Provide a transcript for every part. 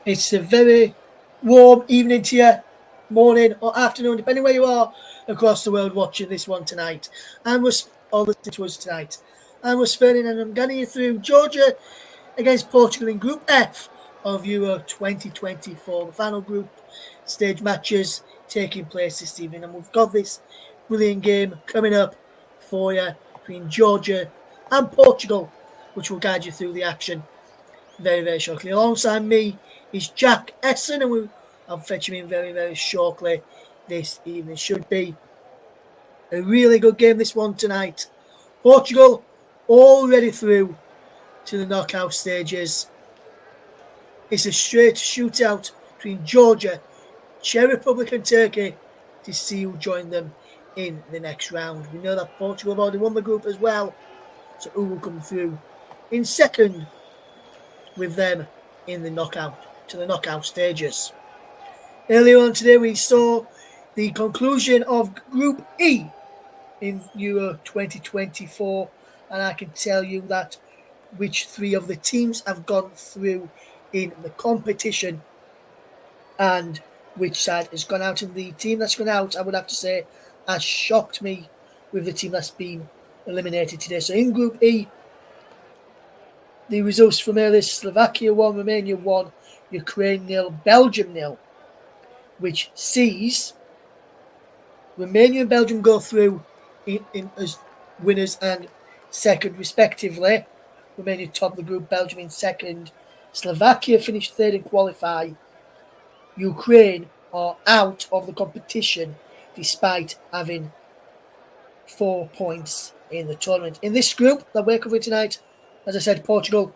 It's a very warm evening to you, morning or afternoon, depending where you are across the world watching this one tonight. Or listening to us tonight. I'm Russ Ferdinand and I'm guiding you through Georgia against Portugal in Group F of Euro 2024. The final group stage matches taking place this evening, and we've got this brilliant game coming up for you between Georgia and Portugal, which will guide you through the action very, very shortly. Alongside me is Jack Essen, and I'll fetch him in very, very shortly this evening. Should be a really good game, this one tonight. Portugal already through to the knockout stages. It's a straight shootout between Georgia, Czech Republic and Turkey to see who join them in the next round. We know that Portugal have already won the group as well, so who will come through in second with them in the knockout stages. Earlier on today we saw the conclusion of Group E in Euro 2024, and I can tell you that which three of the teams have gone through in the competition and which side has gone out. And the team that's gone out, I would have to say, has shocked me with the team that's been eliminated today. So in Group E, the results from earlier: Slovakia 1, Romania 1, Ukraine 0, Belgium 0, which sees Romania and Belgium go through in as winners and second respectively. Romania top the group, Belgium in second. Slovakia finished third and qualify. Ukraine are out of the competition despite having 4 points in the tournament. In this group that we're covering tonight, as I said, Portugal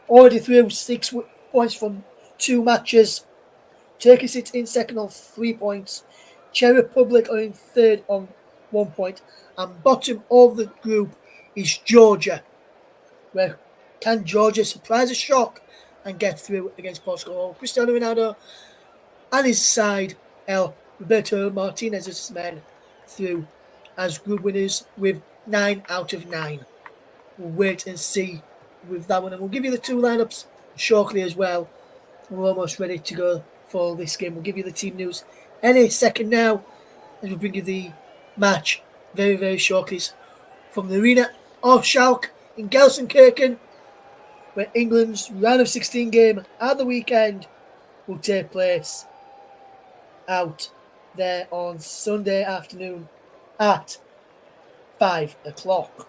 already through 6 points from 2 matches. Turkey sits in second on 3 points. Czech Republic are in third on 1 point. And bottom of the group is Georgia. Where can Georgia surprise a shock and get through against Portugal? Cristiano Ronaldo and his side help Roberto Martinez's men through as group winners with 9 out of 9. We'll wait and see with that one, and we'll give you the 2 lineups shortly as well. We're almost ready to go for this game. We'll give you the team news any second now, as we'll bring you the match very, very shortly. It's from the arena of Schalke in Gelsenkirchen, where England's round of 16 game at the weekend will take place out there on Sunday afternoon at 5 o'clock.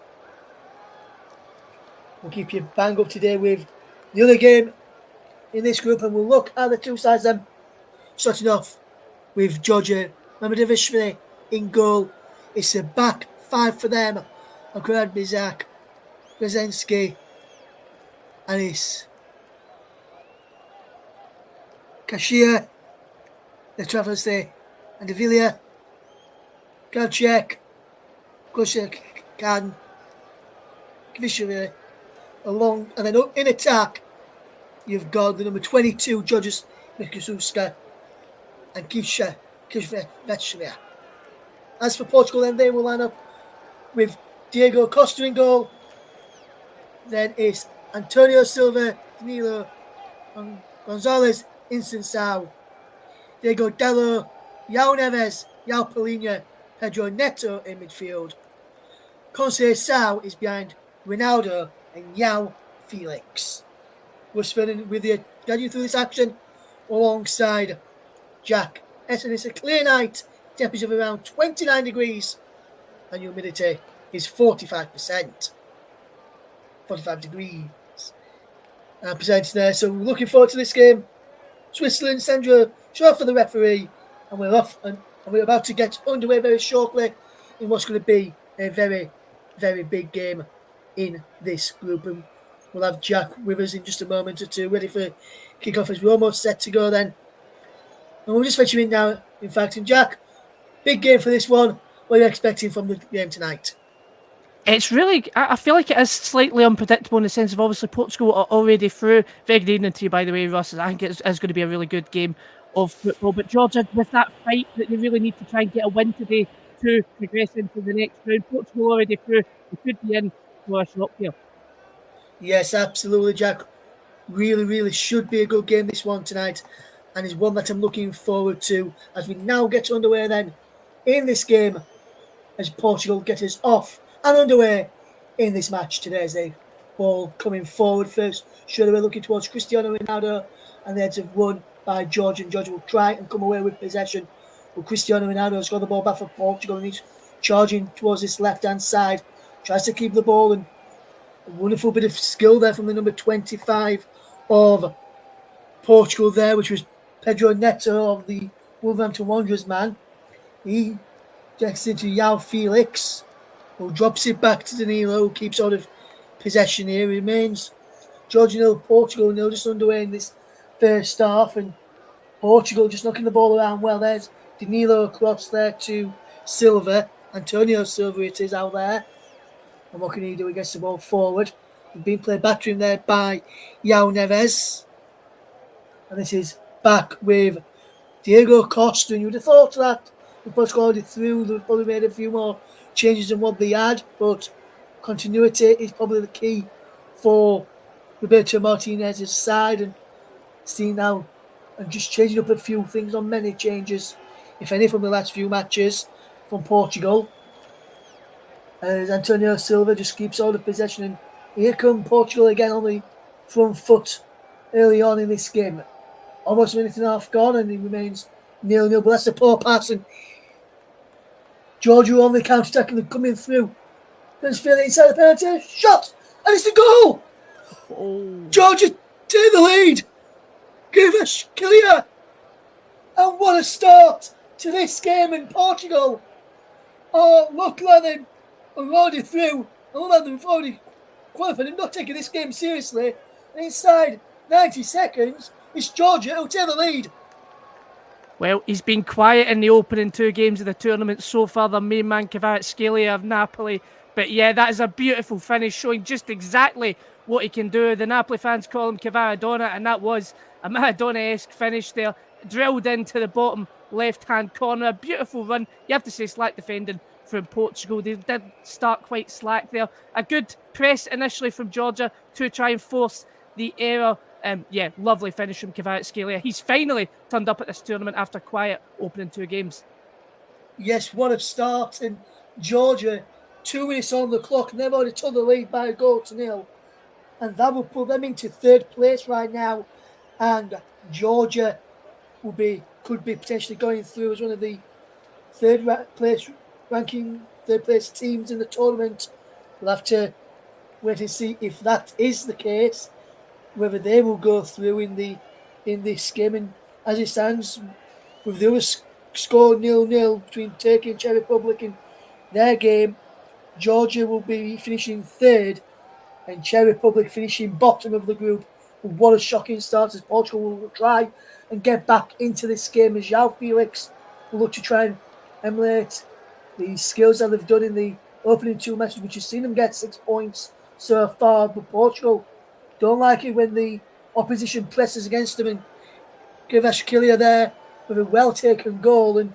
We'll keep you bang up today with the other game in this group, and we'll look at the 2 sides then, starting off with Georgia Mamardashvili in goal. It's a back 5 for them. Akrad Bizak, Brzezinski, and it's Kashia, the Travellers there, and De Villa, Galchek, Koshek, Kan, Kvishvili, along, and then up in attack, you've got the number 22, Georges Mikususka, and Kishveshvili. As for Portugal, then they will line up with Diego Costa in goal. Then it's Antonio Silva, Danilo, and Gonzalez Instansao, Diego Dallo, Yao Neves, Yao Polina, Pedro Neto in midfield. Conceição is behind Ronaldo and Yao Felix. We're spinning with you, guide you through this action alongside Jack Essen. It's a clear night, temperature of around 29 degrees, and humidity is 45%. 45 degrees. Presenting there, so we're looking forward to this game. Switzerland, Sandro Shaw for the referee, and we're off, and we're about to get underway very shortly in what's going to be a very, very big game in this group. And we'll have Jack with us in just a moment or two, ready for kick-off as we're almost set to go then. And we'll just fetch you in now, in fact. And Jack, big game for this one. What are you expecting from the game tonight? It's really, I feel like it is slightly unpredictable in the sense of obviously Portugal are already through. Very good evening to you, by the way, Ross. I think it is going to be a really good game of football. But Georgia, with that fight that they really need to try and get a win today to progress into the next round. Portugal already through. They could be in for a shot here. Yes, absolutely, Jack. Really should be a good game, this one tonight, and is one that I'm looking forward to as we now get underway then in this game as Portugal get us off and underway in this match today as they ball coming forward first. Straight away looking towards Cristiano Ronaldo, and the heads have won by George, and George will try and come away with possession. But Cristiano Ronaldo has got the ball back for Portugal and he's charging towards this left hand side. Tries to keep the ball, and a wonderful bit of skill there from the number 25 of Portugal there, which was Pedro Neto of the Wolverhampton Wanderers man. He gets into Yao Felix, who drops it back to Danilo, who keeps out of possession here. Remains Georgia nil, Portugal nil, just underway in this first half, and Portugal just knocking the ball around well. There's Danilo across there to Silva. Antonio Silva it is out there. And what can he do? He gets the ball forward. He's being played back to him there by Yao Neves. And this is back with Diego Costa. And you would have thought that the Portugal already through, they've probably made a few more changes than what they had, but continuity is probably the key for Roberto Martinez's side, and seeing now and just changing up a few things on many changes, if any, from the last few matches from Portugal. As Antonio Silva just keeps all the possession, and here come Portugal again on the front foot early on in this game. Almost a minute and a half gone, and it remains 0-0. But that's a poor pass, and Georgia on the counter attacking and coming through. There's Philly inside the penalty shot, and it's a goal. Oh. Georgia take the lead. Give us clear, and what a start to this game in Portugal. Oh, look, Lennon, we're already through. Oh, Lennon, we've already qualified and not taking this game seriously. And inside 90 seconds, it's Georgia who'll take the lead. Well, he's been quiet in the opening two games of the tournament so far, the main man Kvaratskhelia of Napoli. But yeah, that is a beautiful finish, showing just exactly what he can do. The Napoli fans call him Kvaradona, and that was a Maradona-esque finish there, drilled into the bottom left-hand corner. A beautiful run. You have to say slack defending from Portugal. They did start quite slack there. A good press initially from Georgia to try and force the error. Yeah, lovely finish from Kvaratskhelia. He's finally turned up at this tournament after quiet opening two games. Yes, what a start. And Georgia, 2 minutes on the clock, and they've already took the lead by a goal to nil. And that will put them into third place right now. And Georgia could be potentially going through as one of the third place teams in the tournament. We'll have to wait and see if that is the case, whether they will go through in this game. And as it stands, with the other score 0-0 between Turkey and Czech Republic in their game, Georgia will be finishing third and Czech Republic finishing bottom of the group. And what a shocking start as Portugal will try and get back into this game as João Felix will look to try and emulate the skills that they've done in the opening two matches, which has seen them get 6 points so far. But Portugal don't like it when the opposition presses against them, and Kvaratskhelia there with a well-taken goal. And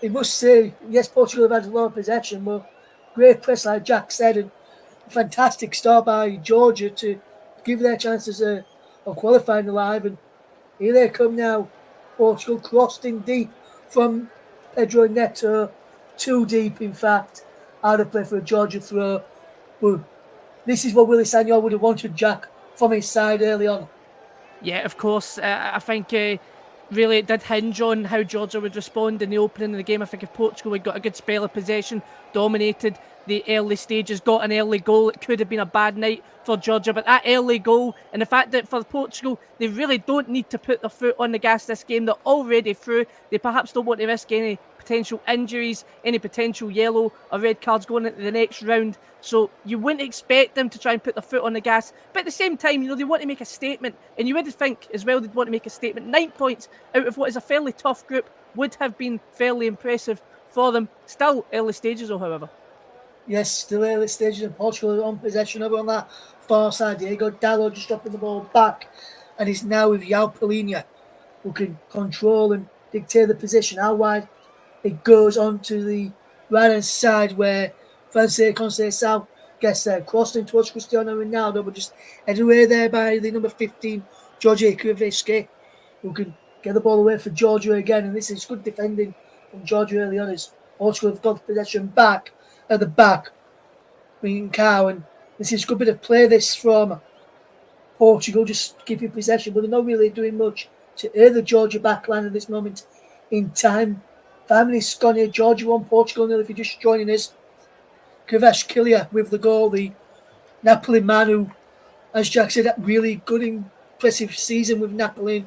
I must say, yes, Portugal have had a lot of possession, but great press, like Jack said, and a fantastic start by Georgia to give their chances of qualifying alive. And here they come now. Portugal crossed in deep from Pedro Neto, too deep, in fact, out of play for a Georgia throw. But this is what Willy Sagnol would have wanted, Jack, from his side early on. Yeah, of course. I think really it did hinge on how Georgia would respond in the opening of the game. I think if Portugal had got a good spell of possession, dominated the early stages, got an early goal, it could have been a bad night for Georgia. But that early goal and the fact that for Portugal, they really don't need to put their foot on the gas this game. They're already through. They perhaps don't want to risk any potential injuries, any potential yellow or red cards going into the next round. So you wouldn't expect them to try and put their foot on the gas. But at the same time, they want to make a statement. And you would think as well they'd want to make a statement. 9 points out of what is a fairly tough group would have been fairly impressive for them. Still early stages, though, however. Yes, still early stages, and Portugal on possession over on that far side. Diego Dallo just dropping the ball back, and he's now with João Palhinha, who can control and dictate the position. How wide it goes onto the right hand side where Francais Conceição gets there, crossing towards Cristiano Ronaldo, but just headed away there by the number 15, Georgia Krivitsky, who can get the ball away for Georgia again. And this is good defending from Georgia early on as Portugal have got possession back at the back. Cow, and this is a good bit of play this from Portugal, just keeping possession, but they're not really doing much to aid the Georgia backline at this moment in time. 5 minutes gone here, Georgia 1, Portugal 0. If you're just joining us, Kvaratskhelia with the goal, the Napoli man who, as Jack said, really good, impressive season with Napoli.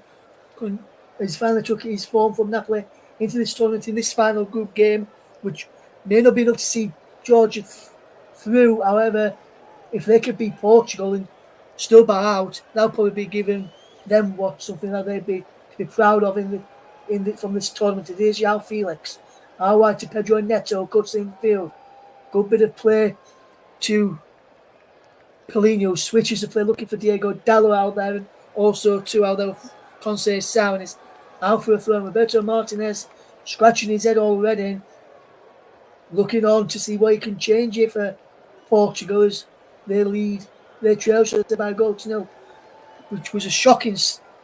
He's finally took his form from Napoli into this tournament in this final group game, which may not be enough to see Georgia through. However, if they could beat Portugal and still bow out, that'll probably be giving them something that they'd be to be proud of from this tournament. It is João Felix. Out wide to Pedro Neto, cuts in field. Good bit of play to Paulinho, switches the play, looking for Diego Dallo out there, and also to Aldo Conceição, and it's out for a throw. Roberto Martinez scratching his head already, looking on to see what he can change here for Portugal as they lead their trail by a goal to nil, which was a shocking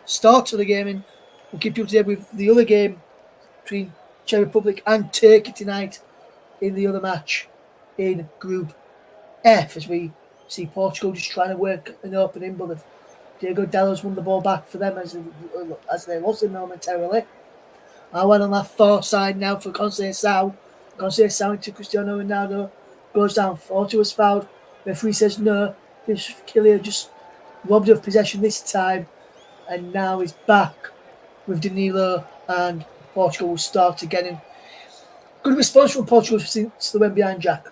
start to the game. And we'll keep you up to date with the other game between Czech Republic and Turkey tonight in the other match in Group F, as we see Portugal just trying to work an opening, but Diego Dallo's won the ball back for them as they lost him momentarily. I went on that far side now for Conceição. Conceição into Cristiano Ronaldo, goes down. Thought it was fouled. Referee says no. Kylian just robbed of possession this time, and now he's back with Danilo, and Portugal will start again. Good response from Portugal since they went behind, Jack.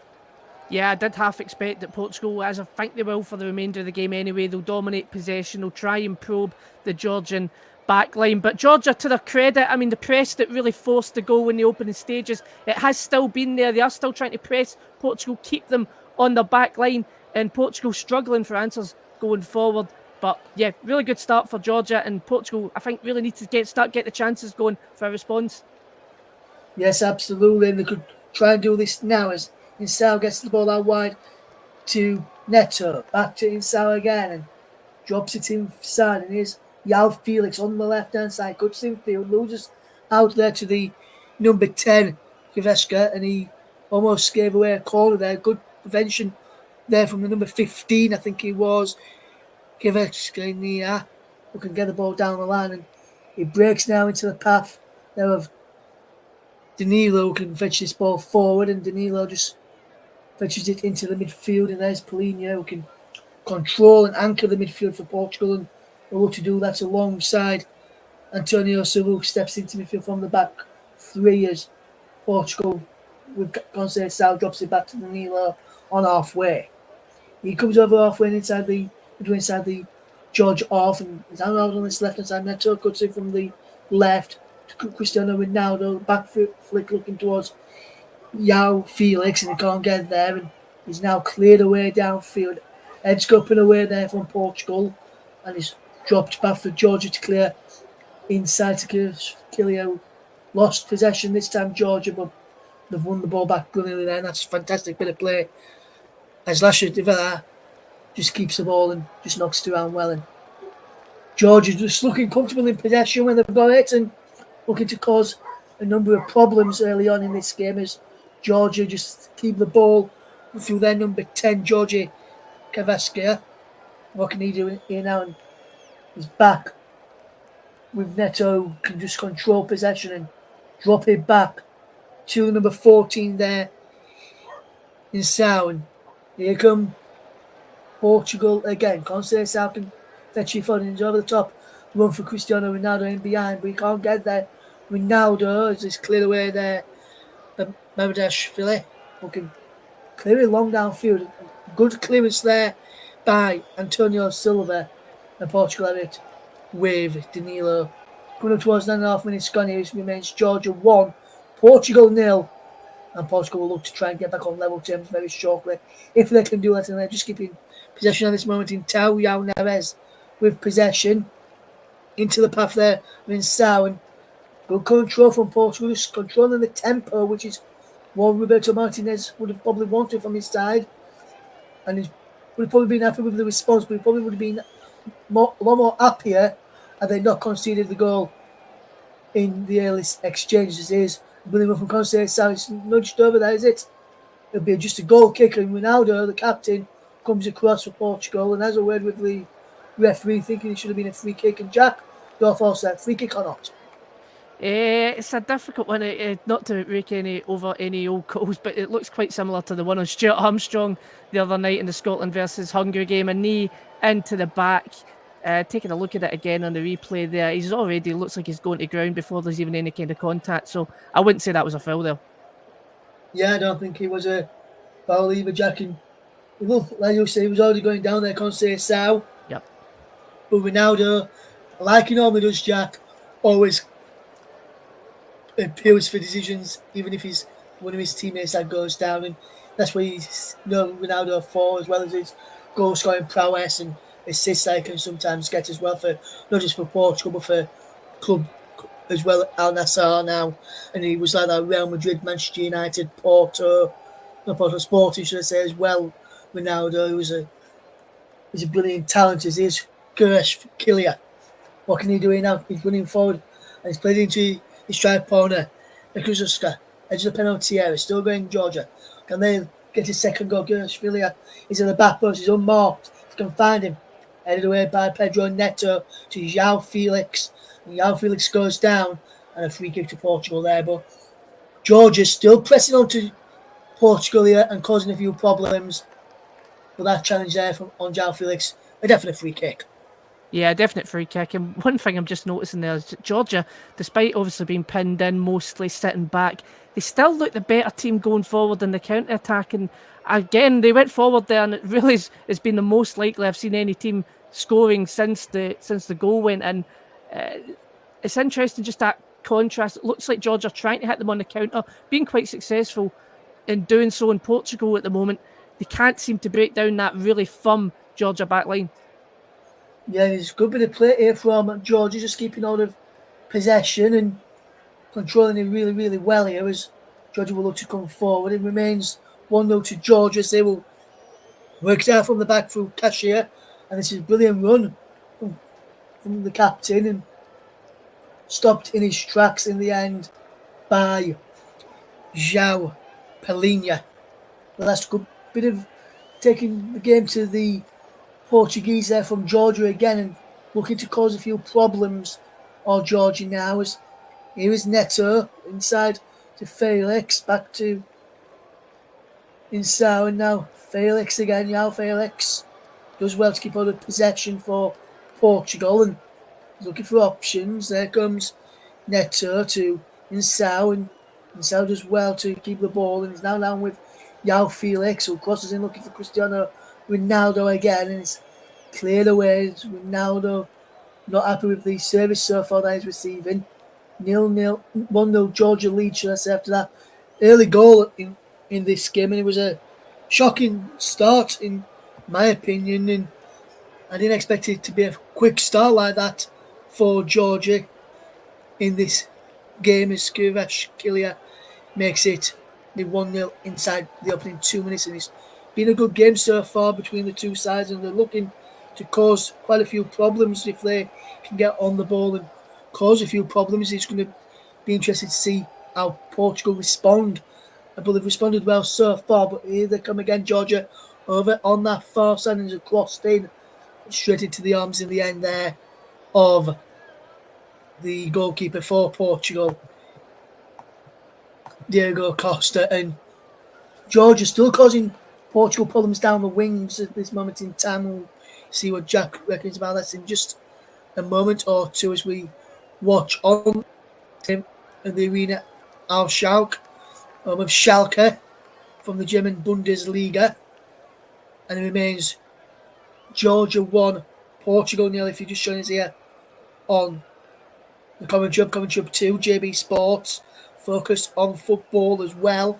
Yeah, I did half expect that Portugal, as I think they will for the remainder of the game anyway, they'll dominate possession, they'll try and probe the Georgian backline. But Georgia, to their credit, I mean, the press that really forced the goal in the opening stages, it has still been there. They are still trying to press Portugal, keep them on their backline, and Portugal struggling for answers going forward. But yeah, really good start for Georgia, and Portugal, I think, really need to get the chances going for a response. Yes, absolutely, and they could try and do this now as Insao gets the ball out wide to Neto, back to Insao again, and drops it inside, and here's João Felix on the left-hand side, cuts in field, loses out there to the number 10, Kvaratskhelia, and he almost gave away a corner there. Good prevention there from the number 15, I think he was, Kvaratskhelia, who can get the ball down the line, and he breaks now into the path there of Danilo, who can fetch this ball forward, and Danilo just fetches it into the midfield, and there's Paulinho, who can control and anchor the midfield for Portugal, and will look to do that alongside Antonio Silva, who steps into midfield from the back three as Portugal with Conceição drops it back to Danilo on halfway. He comes over halfway and inside the George off, and is out on this left hand side. Neto cuts it from the left to Cristiano Ronaldo, back flick looking towards João Felix, and he can't get there, and he's now cleared away downfield. Edge scooping away there from Portugal, and he's dropped back for Georgia to clear inside to Kylian. Lost possession this time, Georgia, but they've won the ball back brilliantly there, and that's a fantastic bit of play as Lasha Divara just keeps the ball and just knocks it around well. And Georgia just looking comfortable in possession when they've got it, and looking to cause a number of problems early on in this game as Georgia just keep the ball through their number 10, Georgie Kvaratskhelia. What can he do here now? And he's back with Neto, can just control possession and drop it back to number 14 there in Sound. Here come Portugal again. Conceição can fetch it forward, and he's over the top. Run for Cristiano Ronaldo in behind, but he can't get there. Ronaldo is just cleared away there. Mamadashvili, who can clear it long downfield. Good clearance there by Antonio Silva, and Portugal have it with Danilo. Coming up towards 9.5 minutes gone here, it remains Georgia 1, Portugal 0. And Portugal will look to try and get back on level terms very shortly. If they can do that, and they're just keeping possession at this moment in Tao Neves with possession into the path there. Insao, and good control from Portugal, just controlling the tempo, which is what Roberto Martinez would have probably wanted from his side. and he would have probably been happy with the response, but he probably would have been a lot more happier had they not conceded the goal in the early exchanges. Is William from Conceição, it's nudged over there, is it? It'll be just a goal kick, and Ronaldo, the captain, comes across for Portugal and has a word with the referee, thinking it should have been a free kick. And Jack, your thoughts there, free kick or not? It's a difficult one, not to rake over any old goals, but it looks quite similar to the one on Stuart Armstrong the other night in the Scotland versus Hungary game. A knee into the back. Taking a look at it again on the replay there, he's already looks like he's going to ground before there's even any kind of contact. So I wouldn't say that was a foul there. Yeah, I don't think it was a foul either, Jack. And like you say, he was already going down there, Conceição. Yep. But Ronaldo, like he normally does, Jack, always appeals for decisions, even if he's one of his teammates that goes down. And that's what he's Ronaldo for, as well as his goal scoring prowess and assists that he can sometimes get as well, for not just for Portugal but for club as well, Al Nassr now. And he was like that Real Madrid, Manchester United, Porto Sporting, should I say, as well. Ronaldo was a brilliant talent as he is. Gersh Killia. What can he do here now? He's running forward and he's played into his strike corner. Nikuzuska edges the penalty area, still going Georgia. Can they get his second goal? Gersh Killia is in the back post, he's unmarked. If you can find him, headed away by Pedro Neto to João Felix. And João Felix goes down and a free kick to Portugal there. But Georgia's still pressing on to Portugal here and causing a few problems. But that challenge there on João Felix, a definite free kick. Yeah, definite free kick. And one thing I'm just noticing there is that Georgia, despite obviously being pinned in, mostly sitting back, they still look the better team going forward in the counter-attack. And again, they went forward there, and it really has been the most likely I've seen any team scoring since the goal went in. It's interesting, just that contrast. It looks like Georgia trying to hit them on the counter, being quite successful in doing so in Portugal at the moment. They can't seem to break down that really firm Georgia back line. Yeah, there's a good bit of play here from Georgia, just keeping hold of possession and controlling it really, really well here as Georgia will look to come forward. It remains 1-0 to Georgia as they will work it out from the back through Cashier. And this is a brilliant run from the captain and stopped in his tracks in the end by João Pelinha. Well, that's a good bit of taking the game to the Portuguese there from Georgia again and looking to cause a few problems. Or Georgia now as here is Neto inside to Felix, back to Insau, and now Felix again. João Felix does well to keep hold of possession for Portugal and looking for options. There comes Neto to Insau, and Insau does well to keep the ball and is now down with João Felix, who crosses in looking for Cristiano Ronaldo again, and it's cleared away. It's Ronaldo not happy with the service so far that he's receiving. 0-0, 1-0 Georgia lead, should I say, after that early goal in this game. And it was a shocking start, in my opinion, and I didn't expect it to be a quick start like that for Georgia in this game as Kvaratskhelia makes it the 1-0 inside the opening 2 minutes. And it's been a good game so far between the two sides, and they're looking to cause quite a few problems if they can get on the ball and cause a few problems. It's going to be interesting to see how Portugal respond. But they've responded well so far. But here they come again, Georgia, over on that far side, and it's crossed in straight into the arms in the end there of the goalkeeper for Portugal, Diego Costa. And Georgia still causing Portugal problems down the wings at this moment in time. We'll see what Jack reckons about that in just a moment or two as we watch on him in the arena Al Schalke, of Schalke from the German Bundesliga. And it remains Georgia 1, Portugal 0. If you're just joining us here on the commentary up 2, JB Sports, focused on football as well.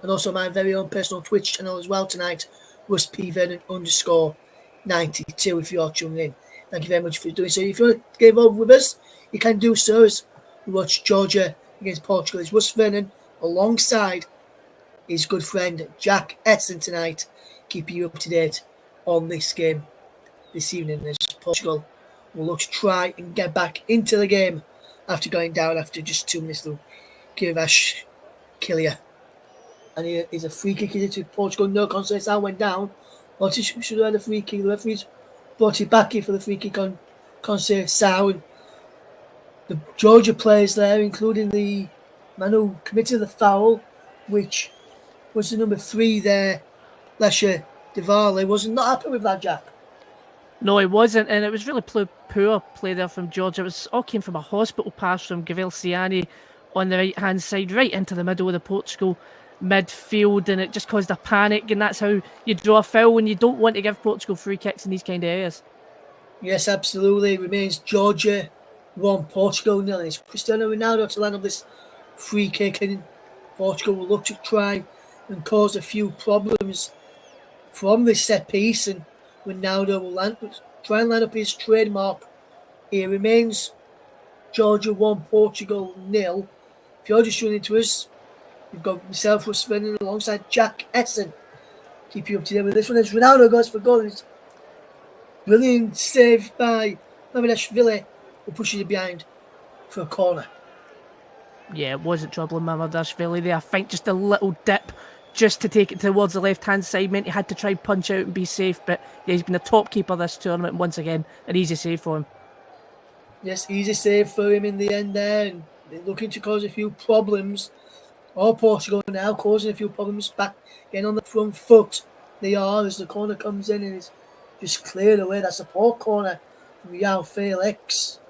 And also my very own personal Twitch channel as well tonight, Russ P. Vernon _92 if you're tuning in. Thank you very much for doing so. If you want to get involved with us, you can do so as we watch Georgia against Portugal. It's Russ Vernon alongside his good friend Jack Essen tonight, keeping you up to date on this game this evening as Portugal will look to try and get back into the game after going down after just 2 minutes through Kirash Kilia. And here is a free kick into Portugal. No contest. That went down. But it should have had a free kick. The referees brought it back in for the free kick on Conceição. The Georgia players there, including the man who committed the foul, which was the number 3 there, Lesha Diwali, wasn't not happy with that, Jack. No, it wasn't, and it was really poor play there from Georgia. It was all came from a hospital pass from Gavel Siani on the right hand side, right into the middle of the Portugal midfield, and it just caused a panic. And that's how you draw a foul when you don't want to give Portugal free kicks in these kind of areas. Yes, absolutely. It remains Georgia 1, Portugal 0. It's Cristiano Ronaldo to land on this free kick, and Portugal will look to try and cause a few problems from this set piece, and Ronaldo will try and line up his trademark. It remains Georgia 1, Portugal 0. If you're just tuning into us, you've got myself, Russ Vernon, alongside Jack Essen. Keep you up to date with this one as Ronaldo goes for goal. It's brilliant save by Mamardashvili, who pushes it behind for a corner. Yeah, it wasn't troubling Mamardashvili there. I think just a little dip just to take it towards the left-hand side meant he had to try and punch out and be safe. But yeah, he's been a top keeper this tournament once again. An easy save for him. Yes, easy save for him in the end there. And they're looking to cause a few problems. All Portugal now causing a few problems back, getting on the front foot. They are as the corner comes in and is just cleared away. That's a poor corner from Yao Felix,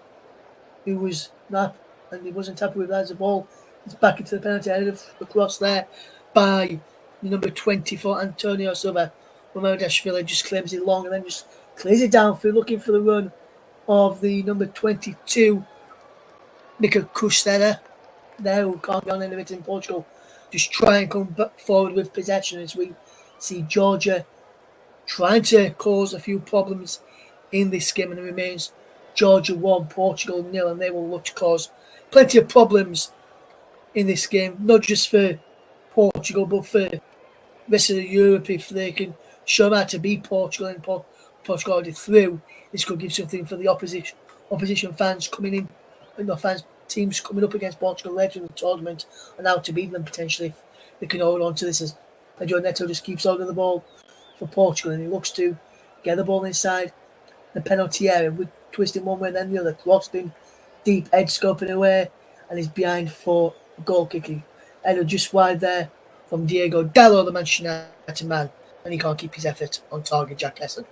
who was not, and he wasn't happy with that as a ball. It's back into the penalty area across there by number 24, Antonio Silva. Mamardashvili just claims it long and then just clears it down for looking for the run of the number 22, Mika Kustera, there, who can't be on any of it in Portugal. Just try and come back forward with possession as we see Georgia trying to cause a few problems in this game, and it remains Georgia 1, Portugal 0, and they will look to cause plenty of problems in this game, not just for Portugal, but for the rest of Europe. If they can show them how to beat Portugal and Portugal already through, this could give something for the opposition fans coming in, and the fans teams coming up against Portugal later in the tournament, and how to beat them potentially if they can hold on to this. As Pedro Neto just keeps holding the ball for Portugal, and he looks to get the ball inside the penalty area, with twisting one way and then the other, crossed in deep, edge scoping away, and he's behind for goal kicking. Header just wide there from Diego Dallo, the Manchester United man, and he can't keep his effort on target, Jack Essen.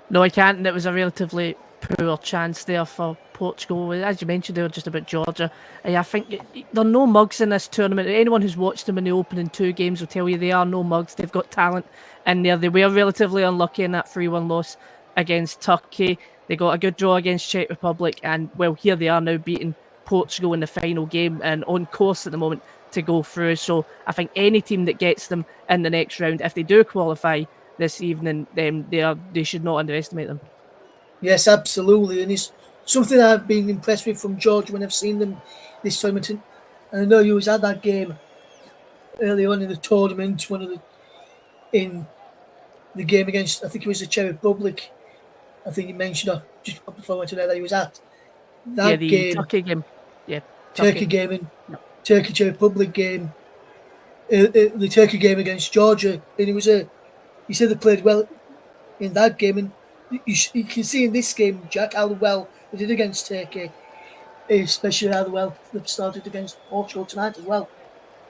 No, I can't, and it was a relatively poor chance there for Portugal. As you mentioned, they were just about Georgia. I think there are no mugs in this tournament. Anyone who's watched them in the opening 2 games will tell you they are no mugs. They've got talent in there. They were relatively unlucky in that 3-1 loss against Turkey. They got a good draw against Czech Republic, and well, here they are now beating Portugal in the final game and on course at the moment to go through. So I think any team that gets them in the next round, if they do qualify this evening, they should not underestimate them. Yes, absolutely, and it's something I've been impressed with from Georgia when I've seen them this tournament. And I know you was at that game early on in the tournament, in the game against, I think it was the Czech Republic. I think you mentioned just before I went to there that he was at that game. Turkey game. Yeah, Turkey game and Turkey Czech Republic game. The Turkey game against Georgia, and he said they played well in that game, and you can see in this game, Jack, how well they did against Turkey, especially how well they've started against Portugal tonight as well.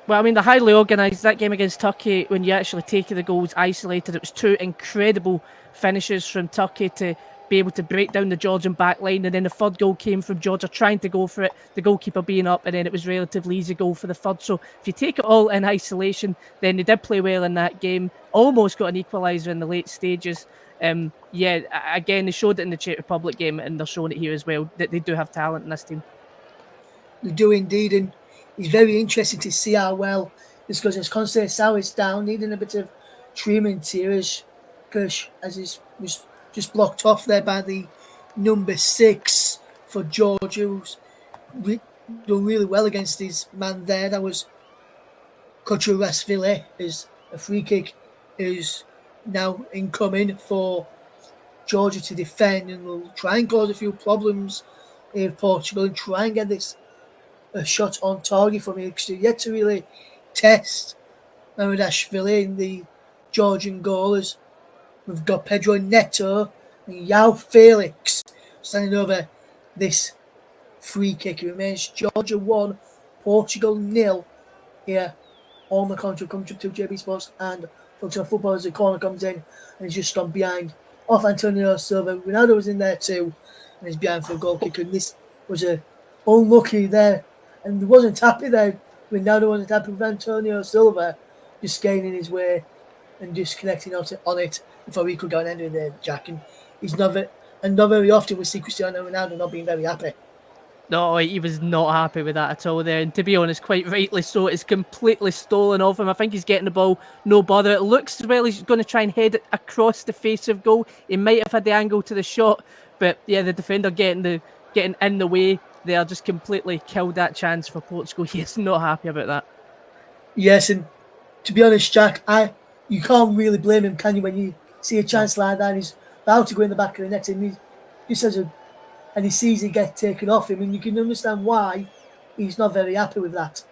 Well, I mean, they're highly organised. That game against Turkey, when you actually take the goals isolated, it was 2 incredible finishes from Turkey to be able to break down the Georgian back line, and then the third goal came from Georgia trying to go for it, the goalkeeper being up, and then it was relatively easy goal for the third. So if you take it all in isolation, then they did play well in that game, almost got an equaliser in the late stages. Again, they showed it in the Czech Republic game, and they're showing it here as well, that they do have talent in this team. They do indeed, and it's very interesting to see how well this goes. As Conceição is down, needing a bit of treatment here, as he was just blocked off there by the number 6 for Georgia, who's done really well against his man there. That was Kochurasvili. Is a free kick is now incoming for Georgia to defend, and will try and cause a few problems in Portugal and try and get this a shot on target from here, because they're yet to really test Mamadashvili in the Georgian goalers. We've got Pedro Neto and Yao Felix standing over this free kick. It remains Georgia 1, Portugal 0 here on the contrary comes to JB Sports and Functional Football as the corner comes in and he's just gone behind off Antonio Silva. Ronaldo was in there too and he's behind for a goal kick, and this was a unlucky there and wasn't happy there. Ronaldo wasn't happy with Antonio Silva just gaining his way and just connecting on it before he could go and end it there, Jack. And not very often we see Cristiano Ronaldo not being very happy. No, he was not happy with that at all there. And to be honest, quite rightly so. It's completely stolen off him. I think he's getting the ball, no bother. It looks as well he's going to try and head it across the face of goal. He might have had the angle to the shot, but yeah, the defender getting in the way there just completely killed that chance for Portugal. He is not happy about that. Yes, and to be honest, Jack, you can't really blame him, can you, when you see a chance like that and he's about to go in the back of the net and he sees it get taken off him, and you can understand why he's not very happy with that.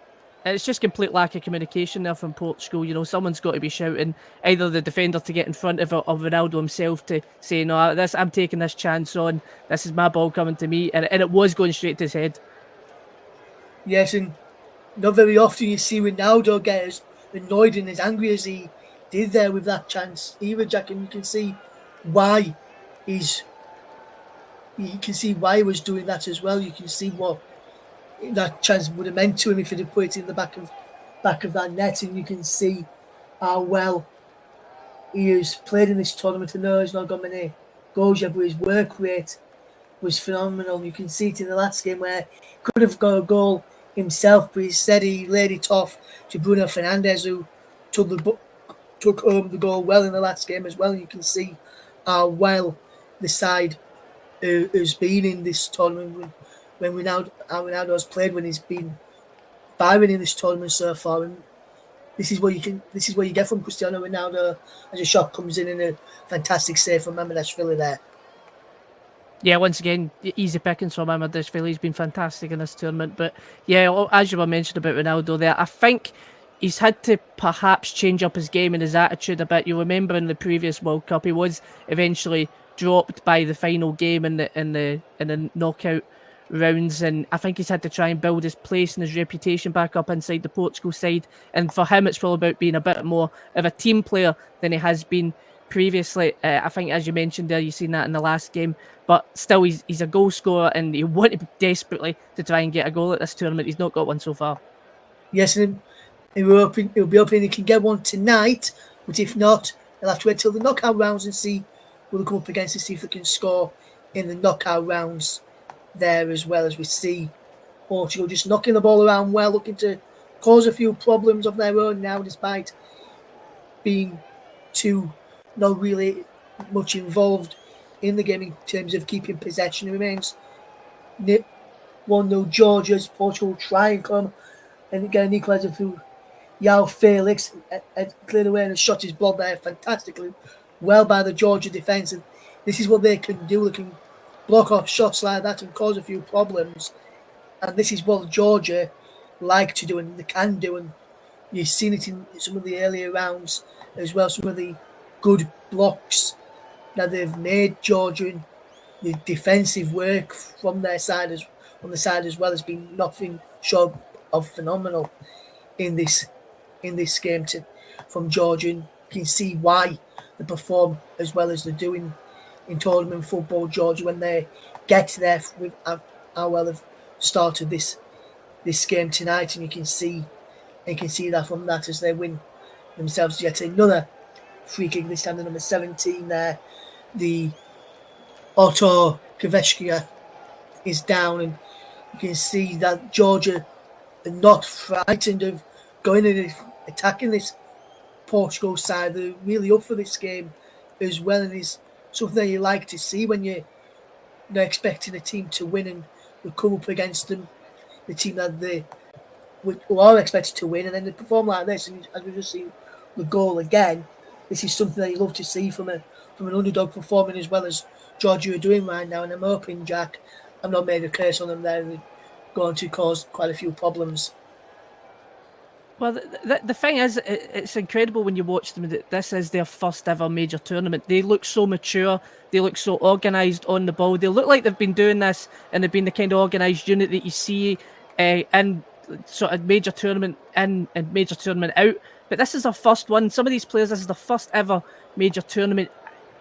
It's just complete lack of communication there from Portugal. You know, someone's got to be shouting, either the defender to get in front of Ronaldo himself to say, no, I'm taking this chance on, this is my ball coming to me, and it was going straight to his head. Yes, and not very often you see Ronaldo get as annoyed and as angry as he did there with that chance either, Jack, and you can see why he was doing that as well. You can see what that chance would have meant to him if he'd have put it in the back of that net, and you can see how well he has played in this tournament. I know he's not got many goals yet, but his work rate was phenomenal. You can see it in the last game where he could have got a goal himself, but instead he laid it off to Bruno Fernandes, who took home the goal well in the last game as well. You can see how well the side has been in this tournament when Ronaldo has played, when he's been firing in this tournament so far. And this is what you get from Cristiano Ronaldo as a shot comes in a fantastic save from Mamadashvili there. Yeah, once again, easy pickings from Mamadashvili. He's been fantastic in this tournament. But yeah, as you were mentioning about Ronaldo there, I think he's had to perhaps change up his game and his attitude a bit. You remember in the previous World Cup, he was eventually dropped by the final game in the knockout rounds, and I think he's had to try and build his place and his reputation back up inside the Portugal side. And for him, it's all about being a bit more of a team player than he has been previously. I think, as you mentioned there, you've seen that in the last game, but still he's a goal scorer and he wanted desperately to try and get a goal at this tournament. He's not got one so far. Yes, and he'll be hoping he can get one tonight, but if not, he'll have to wait till the knockout rounds and see who will come up against to see if they can score in the knockout rounds there, as well as we see Portugal just knocking the ball around well, looking to cause a few problems of their own now, despite being too not really much involved in the game in terms of keeping possession. It remains 1-0 Georgia as Portugal try and come and get an equaliser through Yao Felix, cleared away and shot his blood there fantastically well by the Georgia defence. And this is what they can do. They can block off shots like that and cause a few problems. And this is what Georgia like to do and they can do. And you've seen it in some of the earlier rounds as well. Some of the good blocks that they've made Georgia, and the defensive work from their side on the side as well has been nothing short of phenomenal in this game from Georgia. And you can see why they perform as well as they're doing in tournament football, Georgia, when they get there with how well they've started this game tonight. And you can see that from that as they win themselves yet another free kick, this time the number 17 there. The Otto Kveshkia is down, and you can see that Georgia are not frightened of going and attacking this Portugal side. They're really up for this game as well, and it's something you like to see when you're not expecting a team to win and you come up against them, the team that who are expected to win, and then they perform like this. And as we just see the goal again, this is something that you love to see from an underdog performing as well as Georgia are doing right now. And I'm hoping, Jack, I've not made a curse on them there. They're going to cause quite a few problems. Well, the thing is, it's incredible when you watch them that this is their first ever major tournament. They look so mature. They look so organised on the ball. They look like they've been doing this and they've been the kind of organised unit that you see in sort of major tournament in and major tournament out. But this is their first one. Some of these players, this is their first ever major tournament.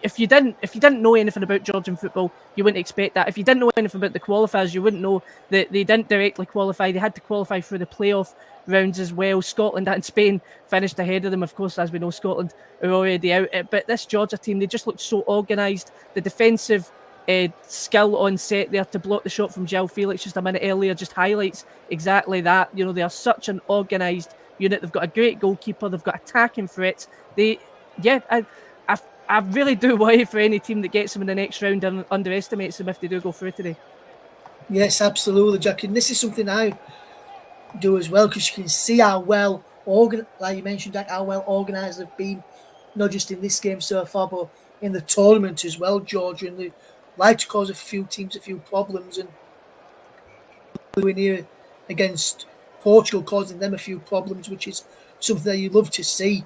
If you didn't know anything about Georgian football, you wouldn't expect that. If you didn't know anything about the qualifiers, you wouldn't know that they didn't directly qualify. They had to qualify through the playoff rounds as well. Scotland and Spain finished ahead of them. Of course, as we know, Scotland are already out. But this Georgia team, they just looked so organised. The defensive skill on set there to block the shot from João Felix just a minute earlier just highlights exactly that. You know, they are such an organised unit. They've got a great goalkeeper. They've got attacking threats. I really do worry for any team that gets them in the next round and underestimates them if they do go through today. Yes, absolutely, Jack. And this is something I do as well because you can see how well like you mentioned, Jack, how well organised they've been, not just in this game so far, but in the tournament as well, Georgia. And they like to cause a few teams a few problems, and we're near against Portugal, causing them a few problems, which is something that you love to see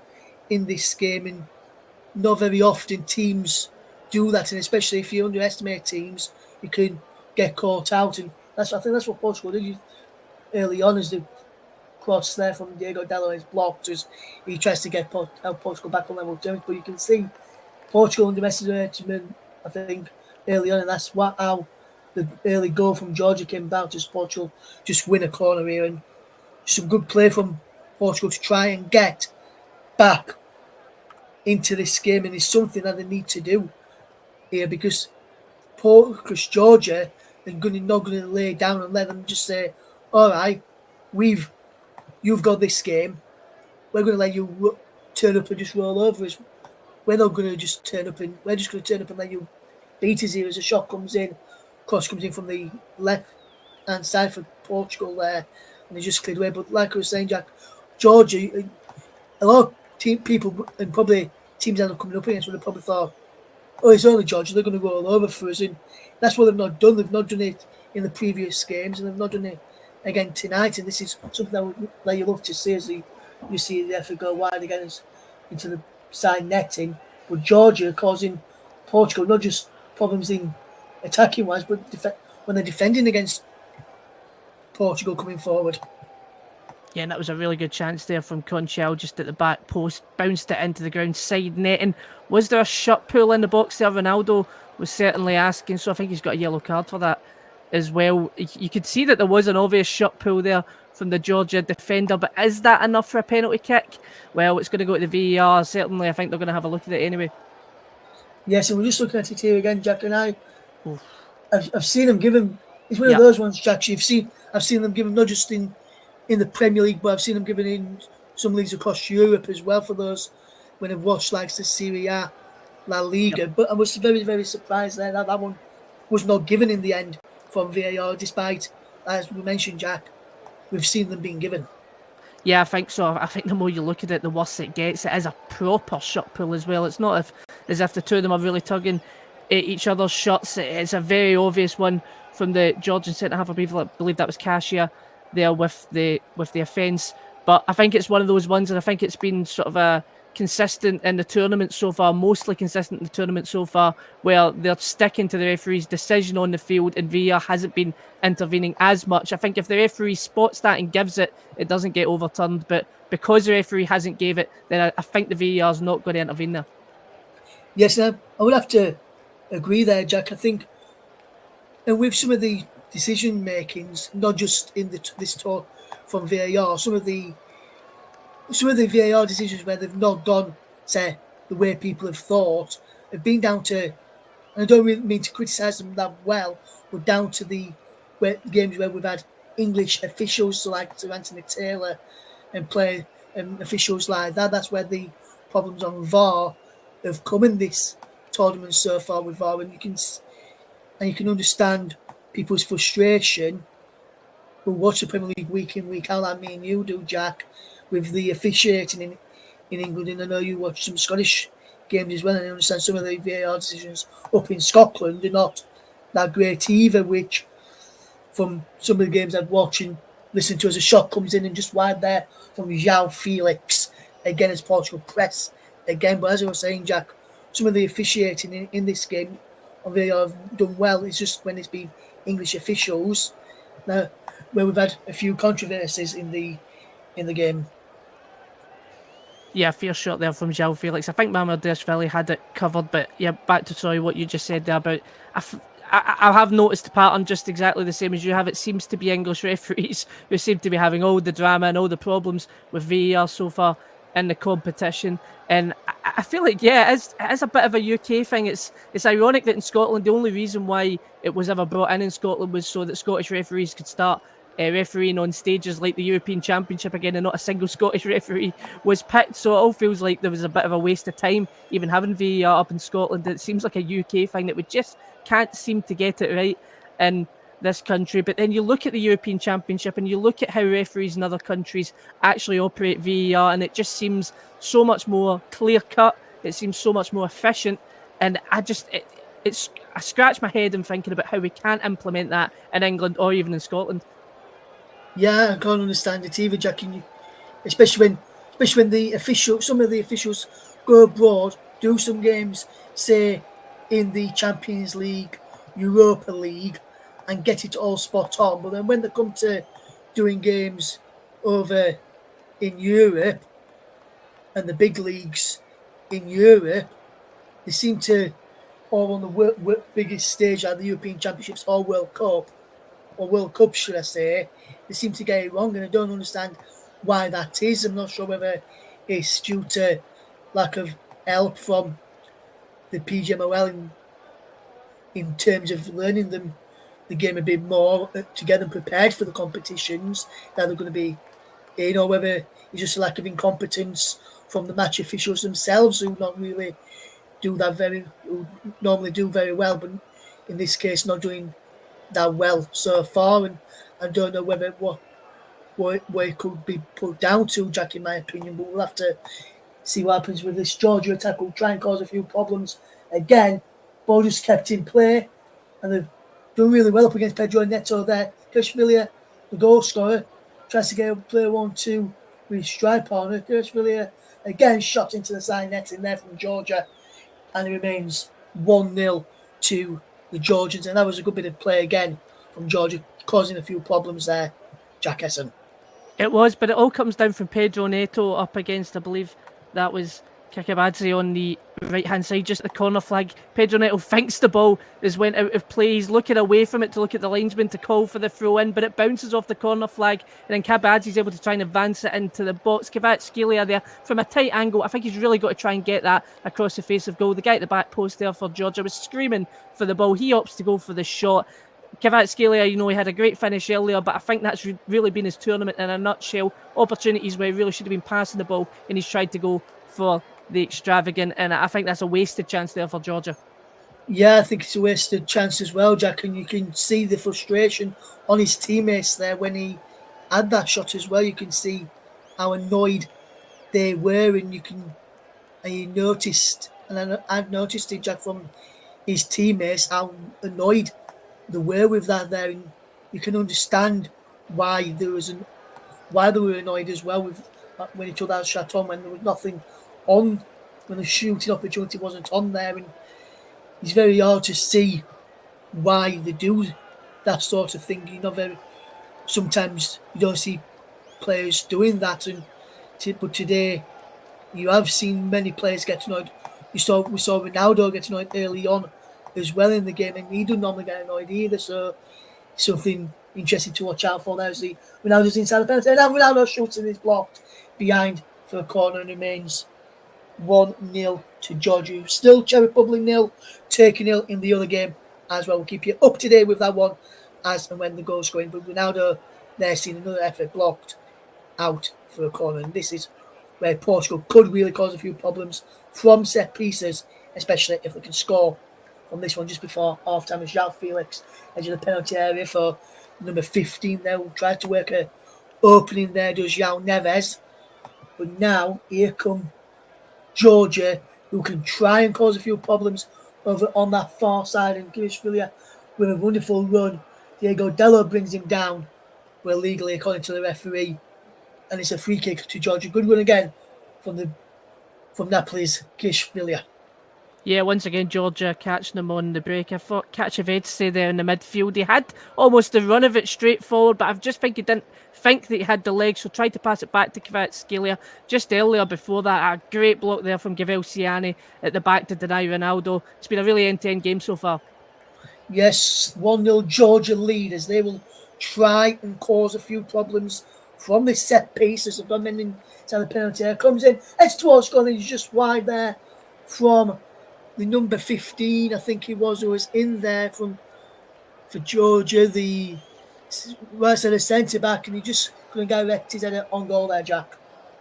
in this game. And not very often teams do that, and especially if you underestimate teams, you can get caught out. And I think that's what Portugal did early on, as the cross there from Diego Dallo is blocked as he tries to get Portugal back on level terms. But you can see Portugal underestimated them, I think, early on, and that's how the early goal from Georgia came about, as Portugal just win a corner here, and some good play from Portugal to try and get back into this game, and it's something that they need to do here because Georgia are not going to lay down and let them just say, "All right, you've got this game. We're going to let you turn up and just roll over us. We're not going to just turn up and we're just going to turn up and let you beat us here." As a shot comes in, cross comes in from the left hand side for Portugal there, and they just cleared away. But like I was saying, Jack, Georgia, a lot of people and probably teams that are coming up against would have probably thought, "Oh, it's only Georgia, they're going to go all over for us." And that's what they've not done. They've not done it in the previous games, and they've not done it again tonight. And this is something that you love to see, as you see the effort go wide again into the side netting. But Georgia causing Portugal not just problems in attacking wise, but when they're defending against Portugal coming forward. Yeah, and that was a really good chance there from Conchal just at the back post, bounced it into the ground, side netting. Was there a shot pull in the box there? Ronaldo was certainly asking, so I think he's got a yellow card for that as well. You could see that there was an obvious shot pull there from the Georgia defender, but is that enough for a penalty kick? Well, it's going to go to the VAR. Certainly, I think they're going to have a look at it anyway. Yeah, so we're just looking at it here again, Jack, and Oof. I've seen them give him. It's one of those ones, Jack. I've seen them give him not just in the Premier League, but I've seen them given in some leagues across Europe as well. For those when I've watched like the Serie A, La Liga, but I was very, very surprised there that one was not given in the end from VAR, despite, as we mentioned, Jack, we've seen them being given. Yeah, I think so. I think the more you look at it, the worse it gets. It is a proper shot pull as well. It's not as if the two of them are really tugging at each other's shots. It's a very obvious one from the Georgian centre half. I believe that was Cassia there with the offence. But I think it's one of those ones, and I think it's been sort of a consistent in the tournament so far, mostly consistent in the tournament so far, where they're sticking to the referee's decision on the field and VAR hasn't been intervening as much. I think if the referee spots that and gives it, it doesn't get overturned. But because the referee hasn't gave it, then I think the VAR is not going to intervene there. Yes, I would have to agree there, Jack. I think, and with some of the decision makings, not just in this talk from VAR, some of the VAR decisions where they've not gone, say, the way people have thought, have been down to, and I don't really mean to criticise them that well, but down to the games where we've had English officials, so like Sir Anthony Taylor, and play officials like that. That's where the problems on VAR have come in this tournament so far with VAR, and you can understand people's frustration who watch the Premier League week in, week out, like me and you do, Jack, with the officiating in England, and I know you watch some Scottish games as well, and I understand some of the VAR decisions up in Scotland are not that great either, which from some of the games I've watched and listened to as a shot comes in and just wide there from João Felix again as Portugal press again. But as I was saying, Jack, some of the officiating in this game they have done well. It's just when it's been English officials now where we've had a few controversies in the game. Yeah, fair shot there from João Felix. I think Mamardashvili had it covered, but yeah, back to sorry what you just said there about. I have noticed the pattern just exactly the same as you have. It seems to be English referees who seem to be having all the drama and all the problems with VAR so far in the competition. And I feel like, yeah, it is a bit of a UK thing. It's ironic that in Scotland, the only reason why it was ever brought in Scotland was so that Scottish referees could start refereeing on stages like the European Championship again, and not a single Scottish referee was picked. So it all feels like there was a bit of a waste of time even having VAR up in Scotland. It seems like a UK thing that we just can't seem to get it right in this country. But then you look at the European Championship and you look at how referees in other countries actually operate VAR, and it just seems so much more clear cut. It seems so much more efficient. And I scratch my head in thinking about how we can't implement that in England or even in Scotland. Yeah, I can't understand it either, Jack. Especially when some of the officials go abroad, do some games, say in the Champions League, Europa League, and get it all spot on. But then when they come to doing games over in Europe and the big leagues in Europe, they seem to all on the biggest stage like the European Championships or World Cup, or World Cup, should I say, they seem to get it wrong, and I don't understand why that is. I'm not sure whether it's due to lack of help from the PGMOL in terms of learning them the game a bit more to get them prepared for the competitions that they're going to be in, or whether it's just a lack of incompetence from the match officials themselves who not really who normally do very well, but in this case not doing that well so far, and I don't know whether what it could be put down to, Jack, in my opinion, but we'll have to see what happens with this Georgia attack. Will try and cause a few problems again. Ball just kept in play, and they've done really well up against Pedro Neto there. Kirchvillier, the goal scorer, tries to get a play 1-2 with his strike partner. Kirchvillier again shot into the side net in there from Georgia, and it remains 1-0 to the Georgians, and that was a good bit of play again from Georgia, causing a few problems there, Jack Essen. It was, but it all comes down from Pedro Neto up against, I believe that was Kakabadze on the right-hand side, just the corner flag. Pedro Neto thinks the ball has went out of play. He's looking away from it to look at the linesman to call for the throw-in, but it bounces off the corner flag, and then Kakabadze is able to try and advance it into the box. Kvaratskhelia there from a tight angle. I think he's really got to try and get that across the face of goal. The guy at the back post there for Georgia was screaming for the ball. He opts to go for the shot. Kvaratskhelia, he had a great finish earlier, but I think that's really been his tournament in a nutshell. Opportunities where he really should have been passing the ball, and he's tried to go for the extravagant, and I think that's a wasted chance there for Georgia. Yeah, I think it's a wasted chance as well, Jack, and you can see the frustration on his teammates there when he had that shot as well. You can see how annoyed they were, and you noticed, and I've noticed it, Jack, from his teammates, how annoyed they were with that there, and you can understand why they were annoyed as well with when he took that shot on when there was nothing on, when the shooting opportunity wasn't on there, and it's very hard to see why they do that sort of thing. Sometimes you don't see players doing that, but today you have seen many players get annoyed. We saw Ronaldo get annoyed early on as well in the game, and he didn't normally get annoyed either. So something interesting to watch out for now. See Ronaldo's inside the penalty, and now Ronaldo shoots and is blocked behind for a corner, and remains 1-0 to Georgia. Still Czech Republic 0, Turkey 0 in the other game as well. We'll keep you up to date with that one as and when the goals go in. But Ronaldo there seeing another effort blocked out for a corner, and this is where Portugal could really cause a few problems from set pieces, especially if they can score from this one just before half time. As João Felix edge of the penalty area for number 15 there, will try to work a opening there, does João Neves. But now here come Georgia, who can try and cause a few problems over on that far side, and Kivishvili with a wonderful run. Diego Dello brings him down, well legally according to the referee, and it's a free kick to Georgia. Good run again from Napoli's Kivishvili. Yeah, once again, Georgia catching them on the break. I thought Kachavedze there in the midfield. He had almost the run of it straight forward, but I just think he didn't think that he had the legs, so tried to pass it back to Kvaratskhelia just earlier before that. A great block there from Gavelsiani at the back to deny Ronaldo. It's been a really end-to-end game so far. Yes, 1-0 Georgia lead as they will try and cause a few problems from this set piece as they've gone inside the penalty area. Comes in, it's towards goal, and he's just wide there from the number 15, I think he was, who was in there for Georgia, the right side of centre back, and he just couldn't get wrecked his head on goal there, Jack.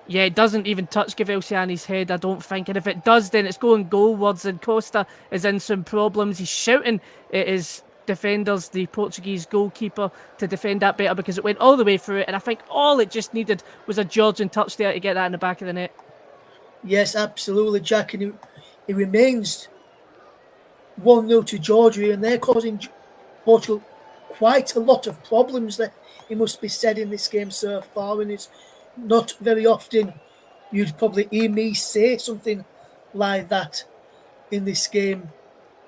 Yeah, it doesn't even touch Gavelsiani's head, I don't think. And if it does, then it's going goalwards, and Costa is in some problems. He's shouting at his defenders, the Portuguese goalkeeper, to defend that better because it went all the way through it. And I think all it just needed was a Georgian touch there to get that in the back of the net. Yes, absolutely, Jack. And it remains 1-0 to Georgia, and they're causing Portugal quite a lot of problems, that it must be said, in this game so far. And it's not very often you'd probably hear me say something like that in this game,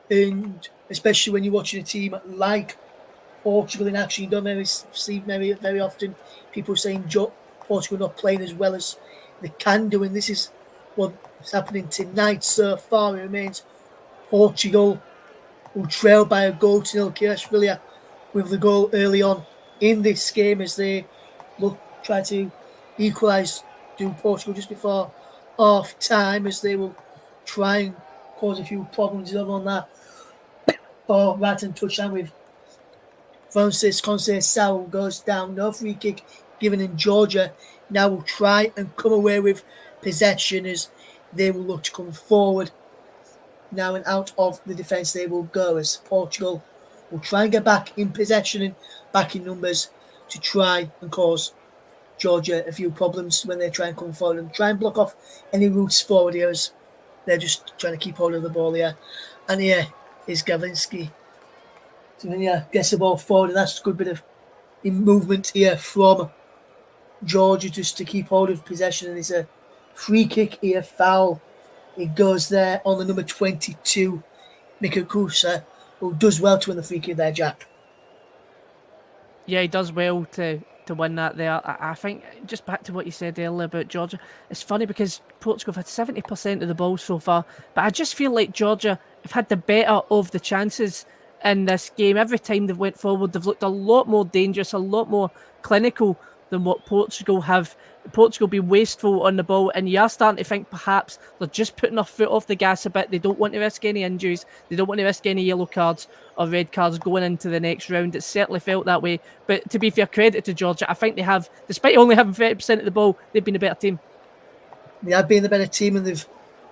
and especially when you're watching a team like Portugal in action. You don't see very often people saying Portugal not playing as well as they can do, and this is what's happening tonight so far. It remains Portugal who trailed by a goal to nil. Kivishvili with the goal early on in this game as they try to equalise to Portugal just before half time, as they will try and cause a few problems on that. Or right and touchdown with Francis Conceição goes down. No free kick given in Georgia. Now will try and come away with possession as they will look to come forward. Now and out of the defence they will go as Portugal will try and get back in possession and back in numbers to try and cause Georgia a few problems when they try and come forward and try and block off any routes forward here as they're just trying to keep hold of the ball here. And here is Gavinsky. So then, yeah, gets the ball forward, and that's a good bit of movement here from Georgia just to keep hold of possession. And it's a free kick here, foul. It goes there on the number 22, Mika Kusa, who does well to win the free kick there, Jack. Yeah, he does well to win that there. I think, just back to what you said earlier about Georgia, it's funny because Portugal have had 70% of the ball so far, but I just feel like Georgia have had the better of the chances in this game. Every time they've went forward, they've looked a lot more dangerous, a lot more clinical than what Portugal have. Portugal be wasteful on the ball, and you are starting to think perhaps they're just putting their foot off the gas a bit. They don't want to risk any injuries. They don't want to risk any yellow cards or red cards going into the next round. It certainly felt that way. But to be fair, credit to Georgia, I think they have, despite only having 30% of the ball, they've been a better team. They have been the better team, and they've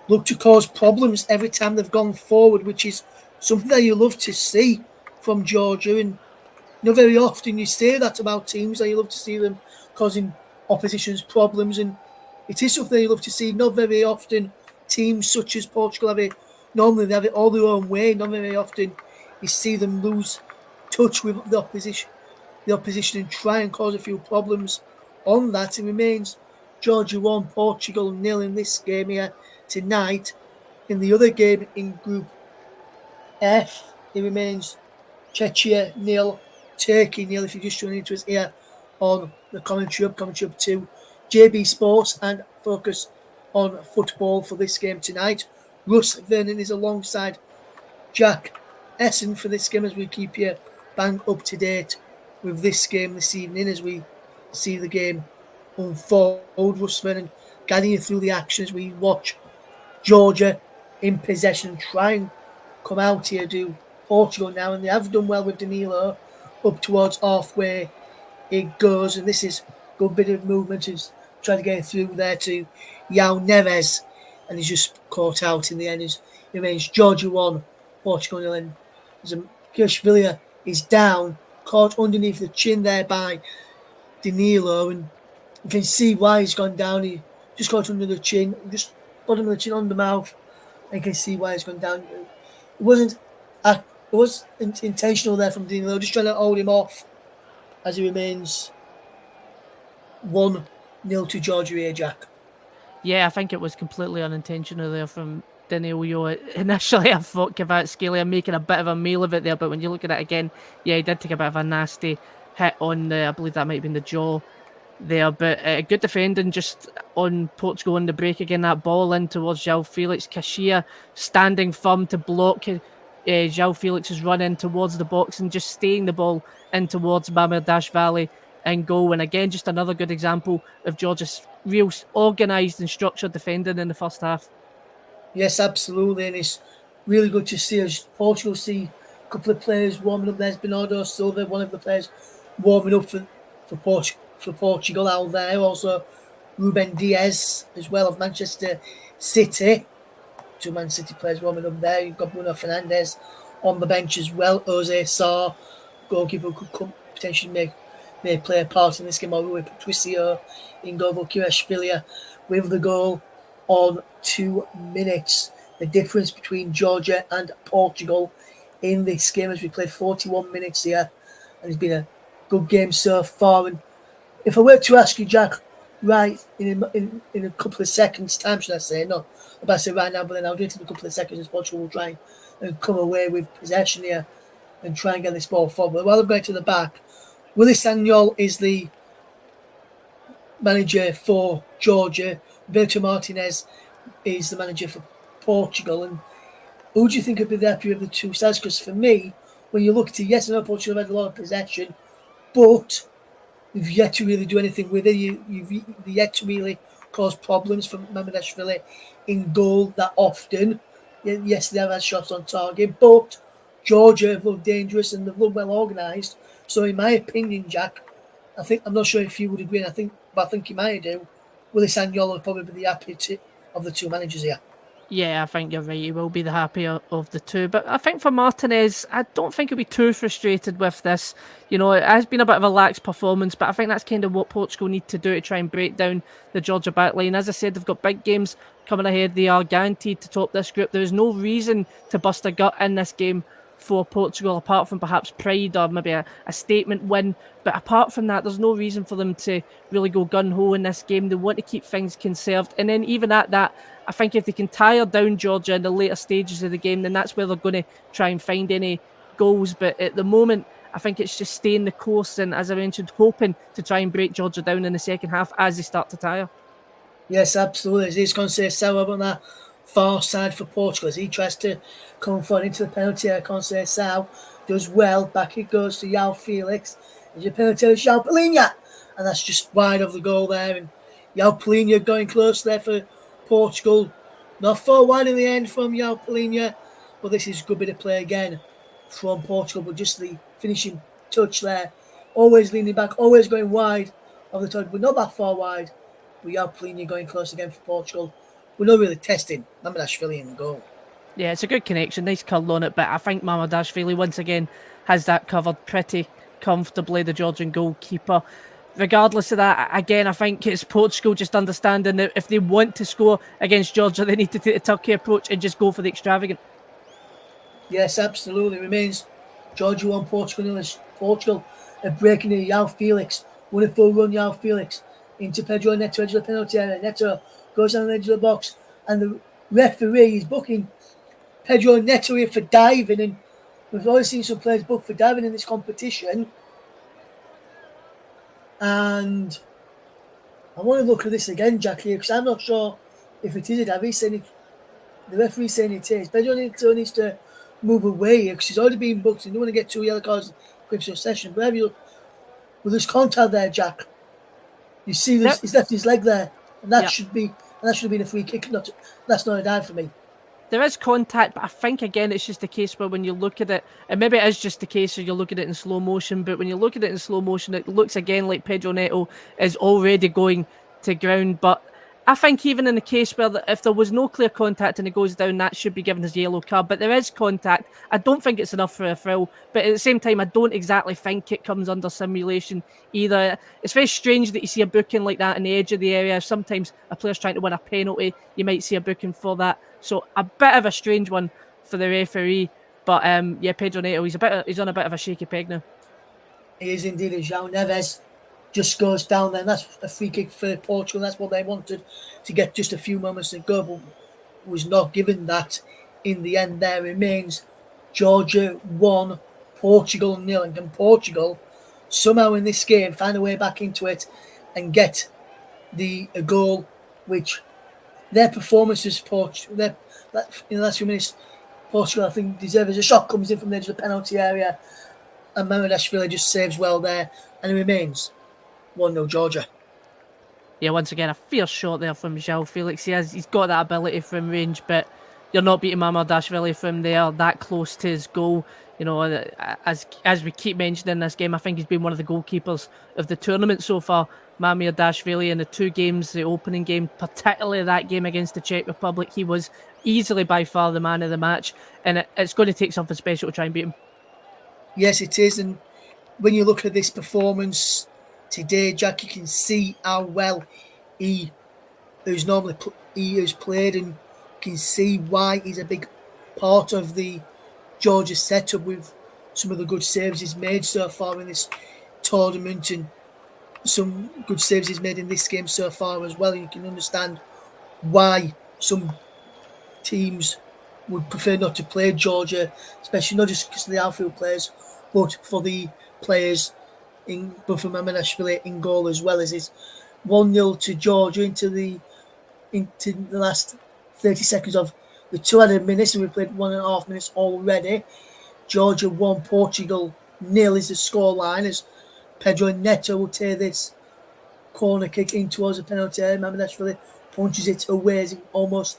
looked to cause problems every time they've gone forward, which is something that you love to see from Georgia. And not very often you say that about teams, that you love to see them causing opposition's problems, and it is something you love to see. Not very often teams such as Portugal have it. Normally they have it all their own way. Not very often you see them lose touch with the opposition and try and cause a few problems on that. It remains Georgia 1, Portugal 0 in this game here tonight. In the other game in Group F, it remains Czechia 0, Turkey 0. If you're just tuning into us here on the commentary up 2, JB Sports, and focus on football for this game tonight. Russ Vernon is alongside Jack Essen for this game as we keep you bang up to date with this game this evening as we see the game unfold. Russ Vernon guiding you through the action as we watch Georgia in possession, try and come out here to Portugal now, and they have done well with Danilo up towards halfway it goes, and this is a good bit of movement. He's trying to get through there to Yao Neves, and he's just caught out in the end. It remains Georgia 1, Portugal 0, and Kivishvili is down, caught underneath the chin there by Danilo, and you can see why he's gone down. He just caught under the chin, just bottom of the chin on the mouth. I can see why it's gone down. It wasn't. It was intentional there from Dean Lowe, just trying to hold him off as he remains 1-0 to Georgia here, Jack. Yeah, I think it was completely unintentional there from Daniel Yo. Initially, I thought Kvaratskhelia making a bit of a meal of it there, but when you look at it again, yeah, he did take a bit of a nasty hit on the, I believe that might have been the jaw there, but good defending just on Portugal on the break again. That ball in towards João Felix, Kashia standing firm to block João Felix's run in towards the box and just staying the ball in towards Bangladesh and goal. And again, just another good example of Georgia's real organised and structured defending in the first half. Yes, absolutely, and it's really good to see us Portugal see a couple of players warming up. There's Bernardo Silva, one of the players warming up for Portugal out there. Also, Ruben Diaz as well of Manchester City. Two Man City players warming up there. You've got Bruno Fernandes on the bench as well. Jose Sarr, goalkeeper, could potentially may play a part in this game. Or Patricio Ingovo Kirashvili with the goal on 2 minutes. The difference between Georgia and Portugal in this game as we played 41 minutes here. And it's been a good game so far. And if I were to ask you, Jack, right, in a couple of seconds' time, should I say? No, I'm about to say right now, but then I'll do it in a couple of seconds as Portugal will try and come away with possession here and try and get this ball forward. While I'm going to the back, Willy Sagnol is the manager for Georgia. Roberto Martinez is the manager for Portugal. And who do you think would be the happier of the two sides? Because for me, when you look at it, yes, I know Portugal have had a lot of possession, but you've yet to really do anything with it. You've yet to really cause problems for Mamardashvili in goal that often. Yes, they have had shots on target, but Georgia have looked dangerous and they've looked well organised. So, in my opinion, Jack, I'm not sure if you would agree, but I think you might do. Willy Sagnol will probably be the happiest of the two managers here. Yeah, I think you're right. He will be the happier of the two. But I think for Martinez, I don't think he'll be too frustrated with this. You know, it has been a bit of a lax performance, but I think that's kind of what Portugal need to do to try and break down the Georgia backline. As I said, they've got big games coming ahead. They are guaranteed to top this group. There is no reason to bust a gut in this game for Portugal, apart from perhaps pride or maybe a statement win. But apart from that, there's no reason for them to really go gun-ho in this game. They want to keep things conserved. And then even at that, I think if they can tire down Georgia in the later stages of the game, then that's where they're going to try and find any goals. But at the moment, I think it's just staying the course and, as I mentioned, hoping to try and break Georgia down in the second half as they start to tire. Yes, absolutely. It's going to say Sauer on that far side for Portugal as he tries to come forward into the penalty area. Conceição does well. Back it goes to João Felix. There's your penalty to João Palhinha. And that's just wide of the goal there. And João Palhinha going close there for Portugal. Not far wide in the end from João Palhinha. But this is a good bit of play again from Portugal. But just the finishing touch there. Always leaning back, always going wide of the target, but not that far wide. But João Palhinha going close again for Portugal. We're not really testing Mamardashvili in the goal. Yeah, it's a good connection. Nice curl on it, but I think Mamardashvili once again has that covered pretty comfortably, the Georgian goalkeeper. Regardless of that, again, I think it's Portugal just understanding that if they want to score against Georgia, they need to take the Turkey approach and just go for the extravagant. Yes, absolutely. Remains Georgia 1, Portugal 0. Portugal are breaking in João Felix. Wonderful run, João Felix into Pedro Neto, edge of the penalty area. Neto goes down the edge of the box, and the referee is booking Pedro Neto here for diving. And we've always seen some players booked for diving in this competition. And I want to look at this again, Jack, here, because I'm not sure if it is a dive. The referee's saying it is. Pedro Neto needs to move away here because he's already been booked. You don't want to get 2 yellow cards in quick succession. But well, there's contact there, Jack. You see, he's left his leg there, and that should have been a free kick. That's not a dive for me. There is contact, but I think again it's just a case where when you look at it, and maybe it is just a case where you look at it in slow motion, but when you look at it in slow motion, it looks again like Pedro Neto is already going to ground. But I think even in the case where if there was no clear contact and it goes down, that should be given as a yellow card. But there is contact. I don't think it's enough for a thrill. But at the same time, I don't exactly think it comes under simulation either. It's very strange that you see a booking like that in the edge of the area. Sometimes a player's trying to win a penalty, you might see a booking for that. So a bit of a strange one for the referee. But yeah, Pedro Neto, he's on a bit of a shaky peg now. He is indeed. And João Neves just goes down there. And that's a free kick for Portugal. That's what they wanted, to get just a few moments to go, but was not given that in the end. There remains Georgia 1, Portugal 0. And can Portugal somehow in this game find a way back into it and get a goal, which their performances, in the last few minutes, Portugal, I think, deserves. A shot comes in from the edge of the penalty area, and Mamardashvili just saves well there, and it remains 1-0 Georgia. Yeah, once again, a fierce shot there from João Felix. He's got that ability from range, but you're not beating Mamardashvili from there, that close to his goal. You know, as we keep mentioning in this game, I think he's been one of the goalkeepers of the tournament so far. Mamardashvili in the two games, the opening game, particularly that game against the Czech Republic, he was easily by far the man of the match, and it's going to take something special to try and beat him. Yes, it is, and when you look at this performance today, Jack, you can see how well he has played, and you can see why he's a big part of the Georgia setup with some of the good saves he's made so far in this tournament, and some good saves he's made in this game so far as well. You can understand why some teams would prefer not to play Georgia, especially not just because of the outfield players, but for the players both from Mamardashvili in goal as well. As it's 1-0 to Georgia into the last 30 seconds of the 2 added minutes, and we've played 1.5 minutes already. Georgia 1, Portugal 0 is the scoreline, as Pedro Neto will take this corner kick in towards the penalty area. Mamardashvili punches it away as it almost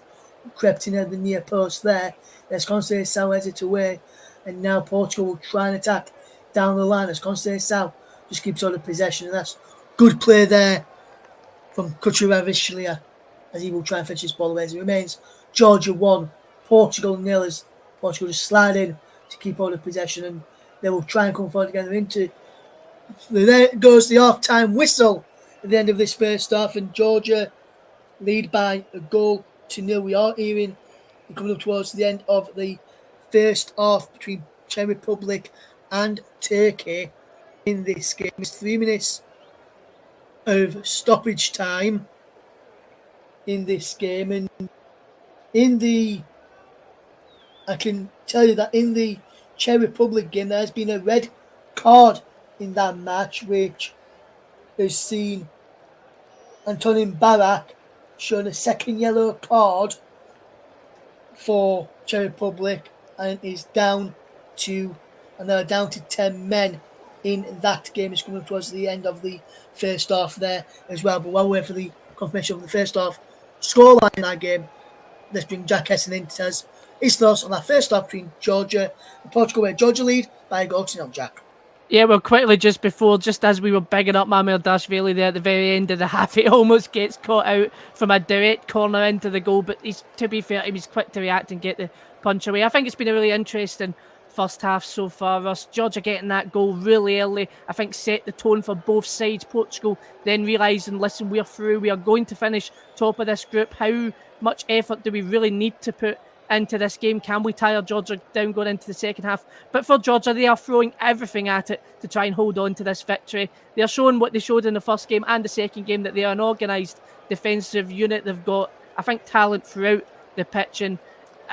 crept in at the near post there. There's Conceição heads it away, and now Portugal will try and attack down the line as Conceição just keeps on the possession, and that's good play there from Kucheravishvili as he will try and fetch his ball away. As it remains Georgia 1, Portugal 0, as Portugal just slide in to keep on the possession, and they will try and come forward together into. There goes the half-time whistle at the end of this first half, and Georgia lead by a goal to 0. We are hearing coming up towards the end of the first half between Czech Republic and Turkey in this game. It's 3 minutes of stoppage time in this game, and I can tell you that in the Czech Republic game there has been a red card in that match, which has seen Antonin Barak shown a second yellow card for Czech Republic, and is down to 10 men in that game. It's coming towards the end of the first half there as well. But while we're waiting for the confirmation of the first half scoreline in that game, let's bring Jack Hesson in to tell us his thoughts on that first half between Georgia and Portugal, where Georgia lead by a goal to 0. Jack. Yeah, well, quickly, just as we were bigging up Mamardashvili there at the very end of the half, he almost gets caught out from a direct corner into the goal, but to be fair, he was quick to react and get the punch away. I think it's been a really interesting first half so far, Russ. Georgia getting that goal really early, I think set the tone for both sides. Portugal then realising, listen, we're through, we are going to finish top of this group. How much effort do we really need to put into this game? Can we tire Georgia down going into the second half? But for Georgia, they are throwing everything at it to try and hold on to this victory. They are showing what they showed in the first game and the second game, that they are an organised defensive unit. They've got, I think, talent throughout the pitch, and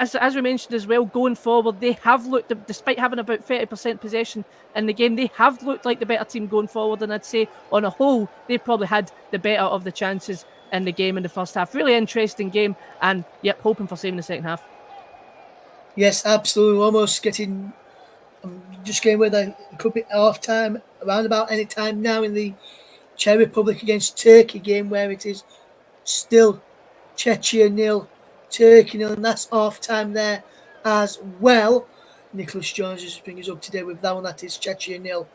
as we mentioned as well, going forward, they have looked, despite having about 30% possession in the game, they have looked like the better team going forward, and I'd say on a whole, they probably had the better of the chances in the game in the first half. Really interesting game, and yep, hoping for saving the second half. Yes, absolutely. Almost getting, just getting where it could be half time, around about any time now in the Czech Republic against Turkey game, where it is still Czechia 0, Turkey 0, and that's half time there as well. Nicholas Jones is bringing us up to date with that one. That is Czechia 0,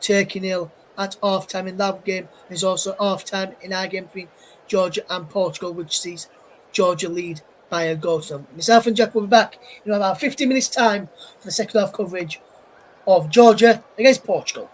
Turkey 0 at half time in that game. There's also half time in our game between Georgia and Portugal, which sees Georgia lead by a goal. So myself and Jack will be back in about 15 minutes' time for the second half coverage of Georgia against Portugal.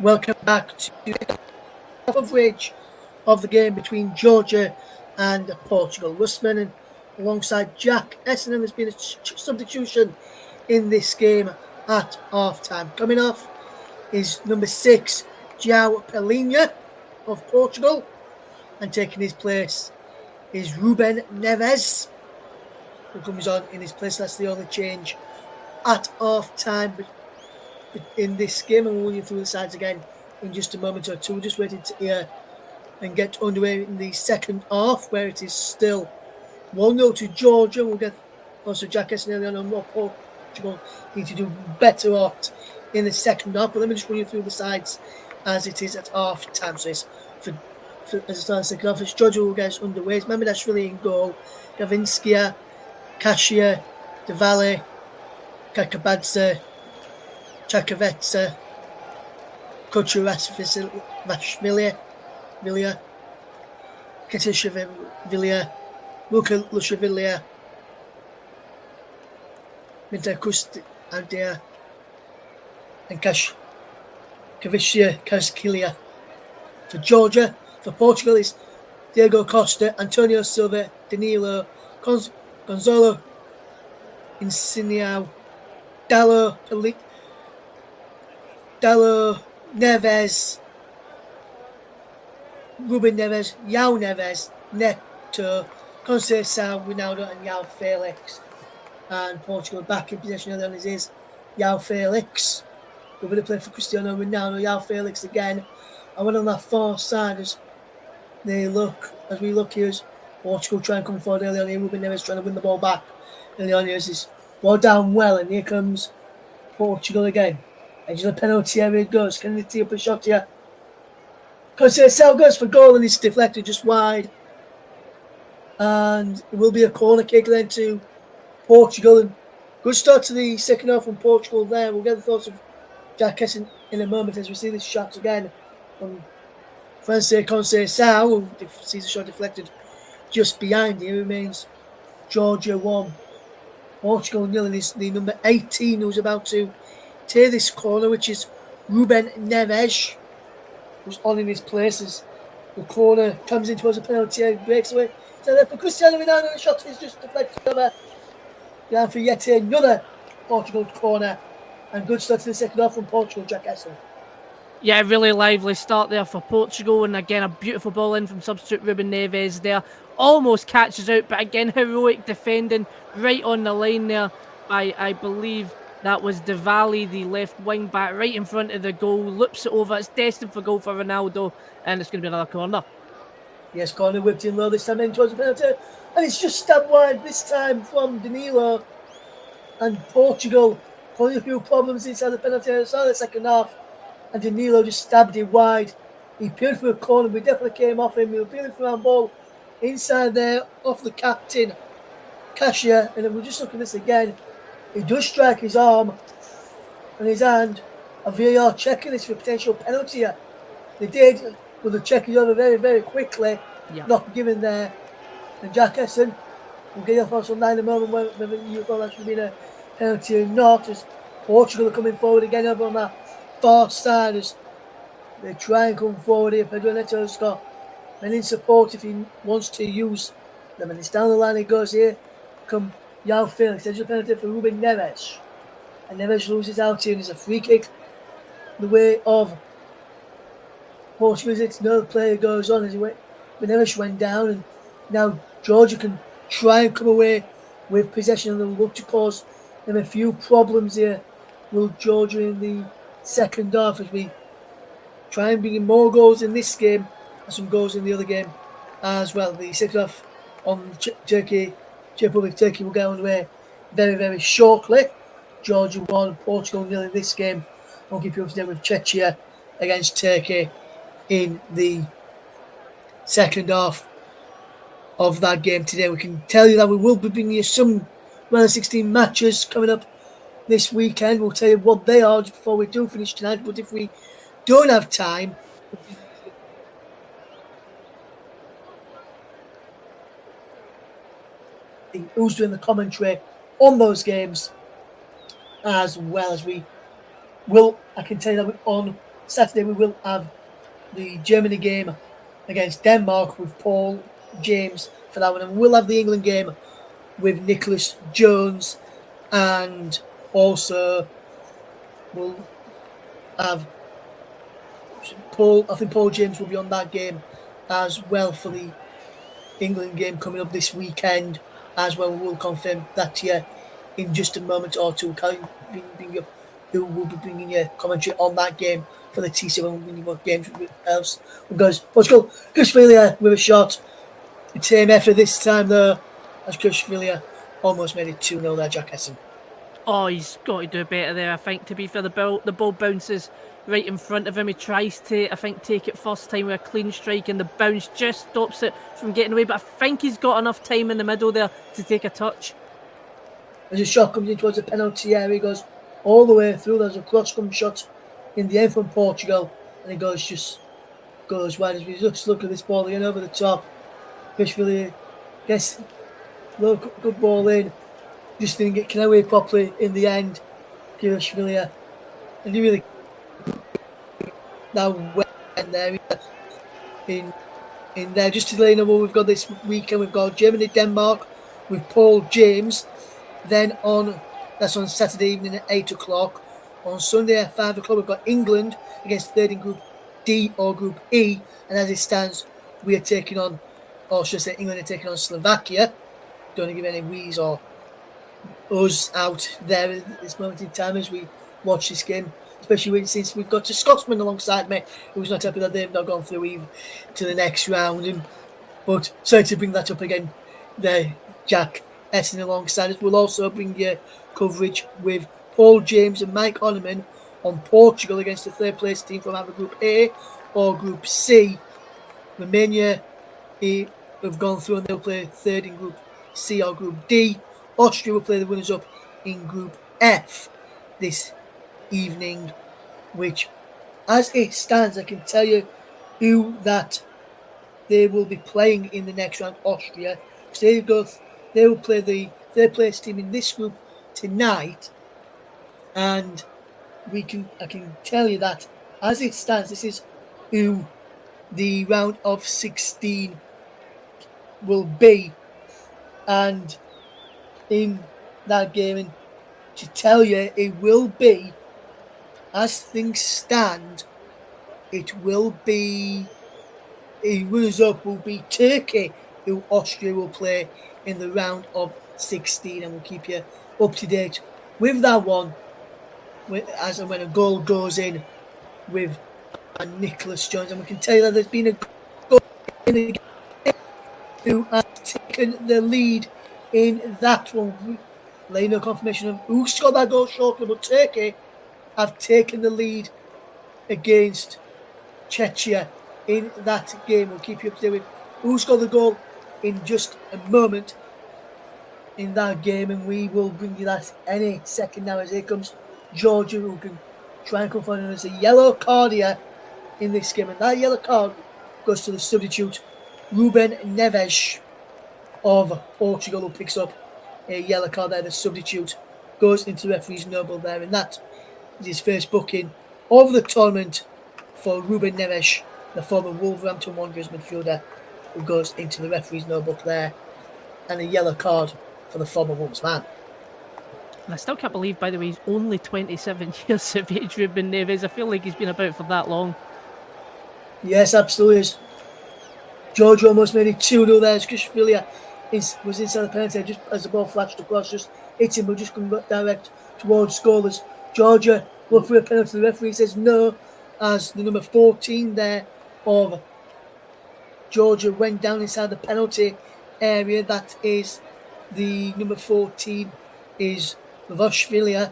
Welcome back to the coverage of the game between Georgia and Portugal. Russ Vernon alongside Jack Essendon has been a substitution in this game at half-time. Coming off is number 6, João Pelinha of Portugal, and taking his place is Ruben Neves, who comes on in his place. That's the only change at half-time in this game, and we'll run you through the sides again in just a moment or two. We're just waiting to hear and get underway in the second half, where it is still 1-0 to Georgia. We'll get also Jack Essendon on what Portugal need to do better at in the second half. But let me just run you through the sides as it is at half time. So it's for as it starts the second half, it's Georgia will get us underway. It's Mamidashvili in goal, Gavinskia, Kasia, Diwali, Kakabadze, Chakavetsa, Kuchurashvili, Vilia, Katishavilia, Luka Lushavilia, Mintakusti Andia, and Kavishia Kaskilia. For Georgia, for Portugal is Diego Costa, Antonio Silva, Danilo, Gonzalo Insignao, Dallo Neves, Ruben Neves, Yao Neves, Neto, Conceição, Ronaldo, and Yao Felix. And Portugal back in possession of the others is Yao Felix. We're going to play for Cristiano Ronaldo, Yao Felix again. And when on that far side, as we look here, as Portugal try and come forward early on here, Ruben Neves trying to win the ball back. Early on here, is ball down well, and here comes Portugal again. Edge of the penalty area it goes. Can they tee up a shot here? Conceição goes for goal and it's deflected just wide. And it will be a corner kick then to Portugal. And good start to the second half from Portugal there. We'll get the thoughts of Jack Kesson in a moment as we see this shot again from Francais Conceição, who sees the shot deflected just behind him. It remains Georgia 1, Portugal 0, and it's the number 18 who's about to tear this corner, which is Ruben Neves, who's on in his place as the corner comes in towards the penalty area, breaks away. So there for Cristiano Ronaldo, the shot is just deflected over. Down for yet another Portugal corner. And good start to the second half from Portugal, Jack Esson. Yeah, really lively start there for Portugal, and again a beautiful ball in from substitute Ruben Neves there. Almost catches out, but again heroic defending right on the line there by, I believe that was Diwali, the left wing back, right in front of the goal, loops it over. It's destined for goal for Ronaldo, and it's going to be another corner. Yes, corner whipped in low this time in towards the penalty, and it's just stabbed wide this time from Danilo. And Portugal causing a few problems inside the penalty area. Saw the second half, and Danilo just stabbed it wide. He peeled for a corner, we definitely came off him. We were peeling for our ball inside there, off the captain, Cassia, and then we'll just look at this again. He does strike his arm and his hand. A VAR checking this for potential penalty here. They did, but the check is over very, very quickly. Yeah. Not given there. And Jack Esson will get your thoughts on that in a moment whether you thought that should have been a penalty or not. As Portugal are coming forward again over on that far side as they try and come forward here. Pedro Neto's got men in support if he wants to use them. And it's down the line he goes here. Come Yao Felix. There's a penalty for Ruben Neves. And Neves loses out here and it's a free kick the way of Portugal. It's no player goes on as he went. But Neves went down and now Georgia can try and come away with possession and they'll look to cause them a few problems here. Will Georgia in the second half as we try and bring in more goals in this game and some goals in the other game as well. The second half on Czech Republic Turkey will get underway very, very shortly. Georgia 1, Portugal 0 in this game. I'll keep you up to date with Czechia against Turkey in the second half of that game today. We can tell you that we will be bringing you some round of 16 matches coming up this weekend. We'll tell you what they are just before we do finish tonight. But if we don't have time, who's doing the commentary on those games, as well as we will, I can tell you that on Saturday we will have the Germany game against Denmark with Paul James for that one, and we'll have the England game with Nicholas Jones, and also we'll have I think Paul James will be on that game as well for the England game coming up this weekend as well. We'll confirm that here in just a moment or two. Who will be bringing you commentary on that game for the T7 winning what games else goes. Portugal, Kvaratskhelia with a shot. The team effort this time though, as Kvaratskhelia almost made it 2-0 there, Jack Esson. Oh, he's got to do better there, I think. To be fair, the ball bounces right in front of him. He tries to, I think, take it first time with a clean strike, and the bounce just stops it from getting away. But I think he's got enough time in the middle there to take a touch. As a shot comes in towards the penalty area, he goes all the way through. There's a cross-come shot in the end from Portugal, and he goes wide. As we just look at this ball again over the top, Kishvili gets good ball in, just didn't get away properly in the end. Kishvili, and he really now went there in there. Just to let you know what we've got this weekend, we've got Germany, Denmark with Paul James. Then that's on Saturday evening at 8 o'clock. On Sunday at 5 o'clock, we've got England against third in Group D or Group E. And as it stands, we are taking on, or should I say, England are taking on Slovakia. Don't want to give any we's or us out there at this moment in time as we watch this game, especially since we've got a Scotsman alongside me who's not happy that they've not gone through even to the next round. But sorry to bring that up again there, Jack Essen alongside us. We'll also bring you coverage with Paul James and Mike Onneman on Portugal against the third place team from either Group A or Group C. Romania have gone through and they'll play third in Group C or Group D. Austria will play the winners up in Group F this evening, which, as it stands, I can tell you who that they will be playing in the next round. Austria, they will play the third place team in this group tonight, and I can tell you that as it stands, this is who the round of 16 will be, and in that game, and to tell you, it will be, as things stand, it will be a runners-up will be Turkey, who Austria will play in the round of 16, and we'll keep you up to date with that one as and when a goal goes in with Nicholas Jones. And we can tell you that there's been a goal in the game who has taken the lead in that one. Laying no confirmation of who scored that goal shortly, but Turkey have taken the lead against Czechia in that game. We'll keep you up to date with who scored the goal in just a moment in that game, and we will bring you that any second now as here comes Georgia, who can try and come forward. There's a yellow card here in this game, and that yellow card goes to the substitute Ruben Neves of Portugal, who picks up a yellow card there. The substitute goes into the referee's noble there, and that is his first booking of the tournament for Ruben Neves, the former Wolverhampton Wanderers midfielder, who goes into the referee's notebook there, and a yellow card for the former Wolves man. And I still can't believe, by the way, he's only 27 years of age, Ruben Neves. I feel like he's been about for that long. Yes, absolutely is. Georgia almost made it 2-0 there as Kishvili was inside the penalty just as the ball flashed across, just hit him, but just come direct towards scorers. Georgia look for a penalty. The referee says no, as the number 14 there of Georgia went down inside the penalty area. That is the number 14 is Voshvilia,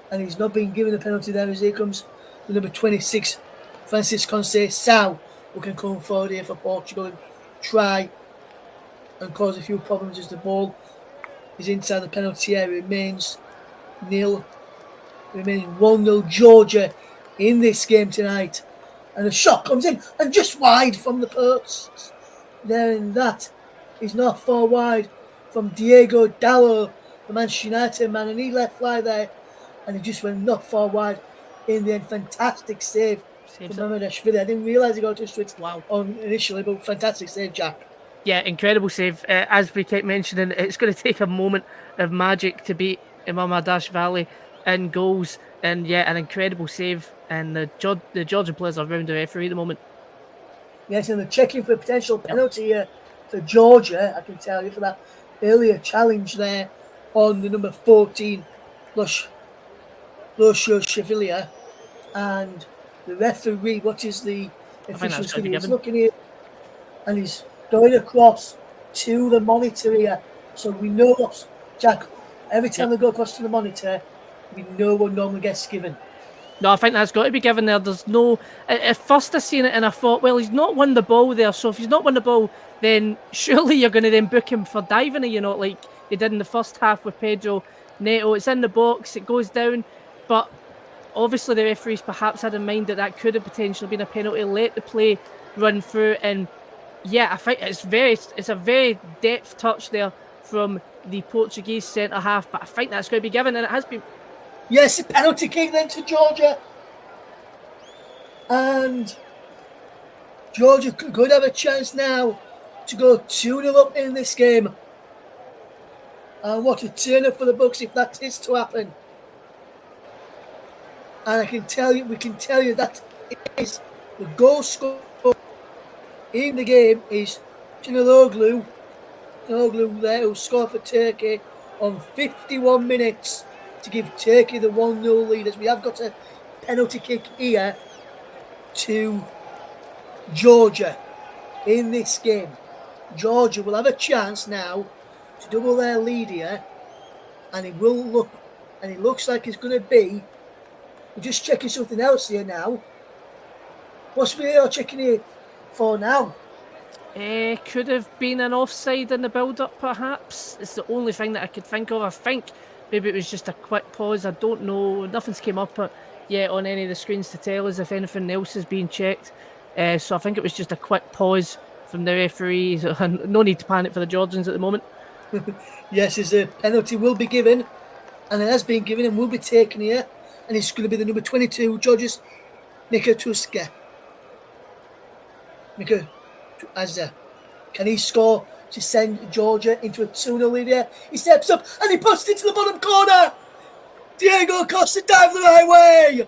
and he's not been given the penalty there as here comes the number 26 Francis Conceição, who can come forward here for Portugal and try and cause a few problems as the ball is inside the penalty area. Remains 1-0 Georgia in this game tonight, and a shot comes in and just wide from the posts there, and that is not far wide from Diego Dallo, the Manchester United man, and he let fly there, and he just went not far wide in the end. Fantastic save from Mamardashvili. I didn't realise he got touched it on initially, but fantastic save, Jack. Yeah, incredible save. As we kept mentioning, it's going to take a moment of magic to beat Mamardashvili in goals, and yeah, an incredible save. And the Georgian players are around the referee at the moment. Yes, and they're checking for a potential penalty here for Georgia, I can tell you, for that earlier challenge there on the number 14, Losho and the referee, what is the official's doing? He's looking here and he's going across to the monitor here. So we know what, Jack, every time they go across to the monitor, we know what normally gets given. No, I think that's got to be given there. There's no... At first I seen it and I thought, well, he's not won the ball there, so if he's not won the ball, then surely you're going to then book him for diving, like he did in the first half with Pedro Neto. It's in the box, it goes down, but obviously the referees perhaps had in mind that that could have potentially been a penalty, let the play run through, and yeah, I think it's a very depth touch there from the Portuguese centre half, but I think that's going to be given, and it has been. Yes, a penalty kick then to Georgia. And Georgia could have a chance now to go 2-0 up in this game. And what a turn-up for the Bucks if that is to happen. And we can tell you that is the goal scorer in the game is Çalhanoğlu there, who scored for Turkey on 51 minutes to give Turkey the 1-0 lead, as we have got a penalty kick here to Georgia in this game. Georgia will have a chance now to double their lead here, and it looks like it's going to be. We're just checking something else here now. What's VAR checking here for now? Could have been an offside in the build-up, perhaps. It's the only thing that I could think of. I think maybe it was just a quick pause. I don't know. Nothing's came up yet on any of the screens to tell us if anything else is being checked. So I think it was just a quick pause from the referee. No need to panic for the Georgians at the moment. Yes, as a penalty will be given, and it has been given and will be taken here. And it's going to be the number 22, Georgia's Mika Tuska. Mika Azza. Can he score to send Georgia into a 2-0 lead here? He steps up and he puts it to the bottom corner. Diego Costa dived the right way,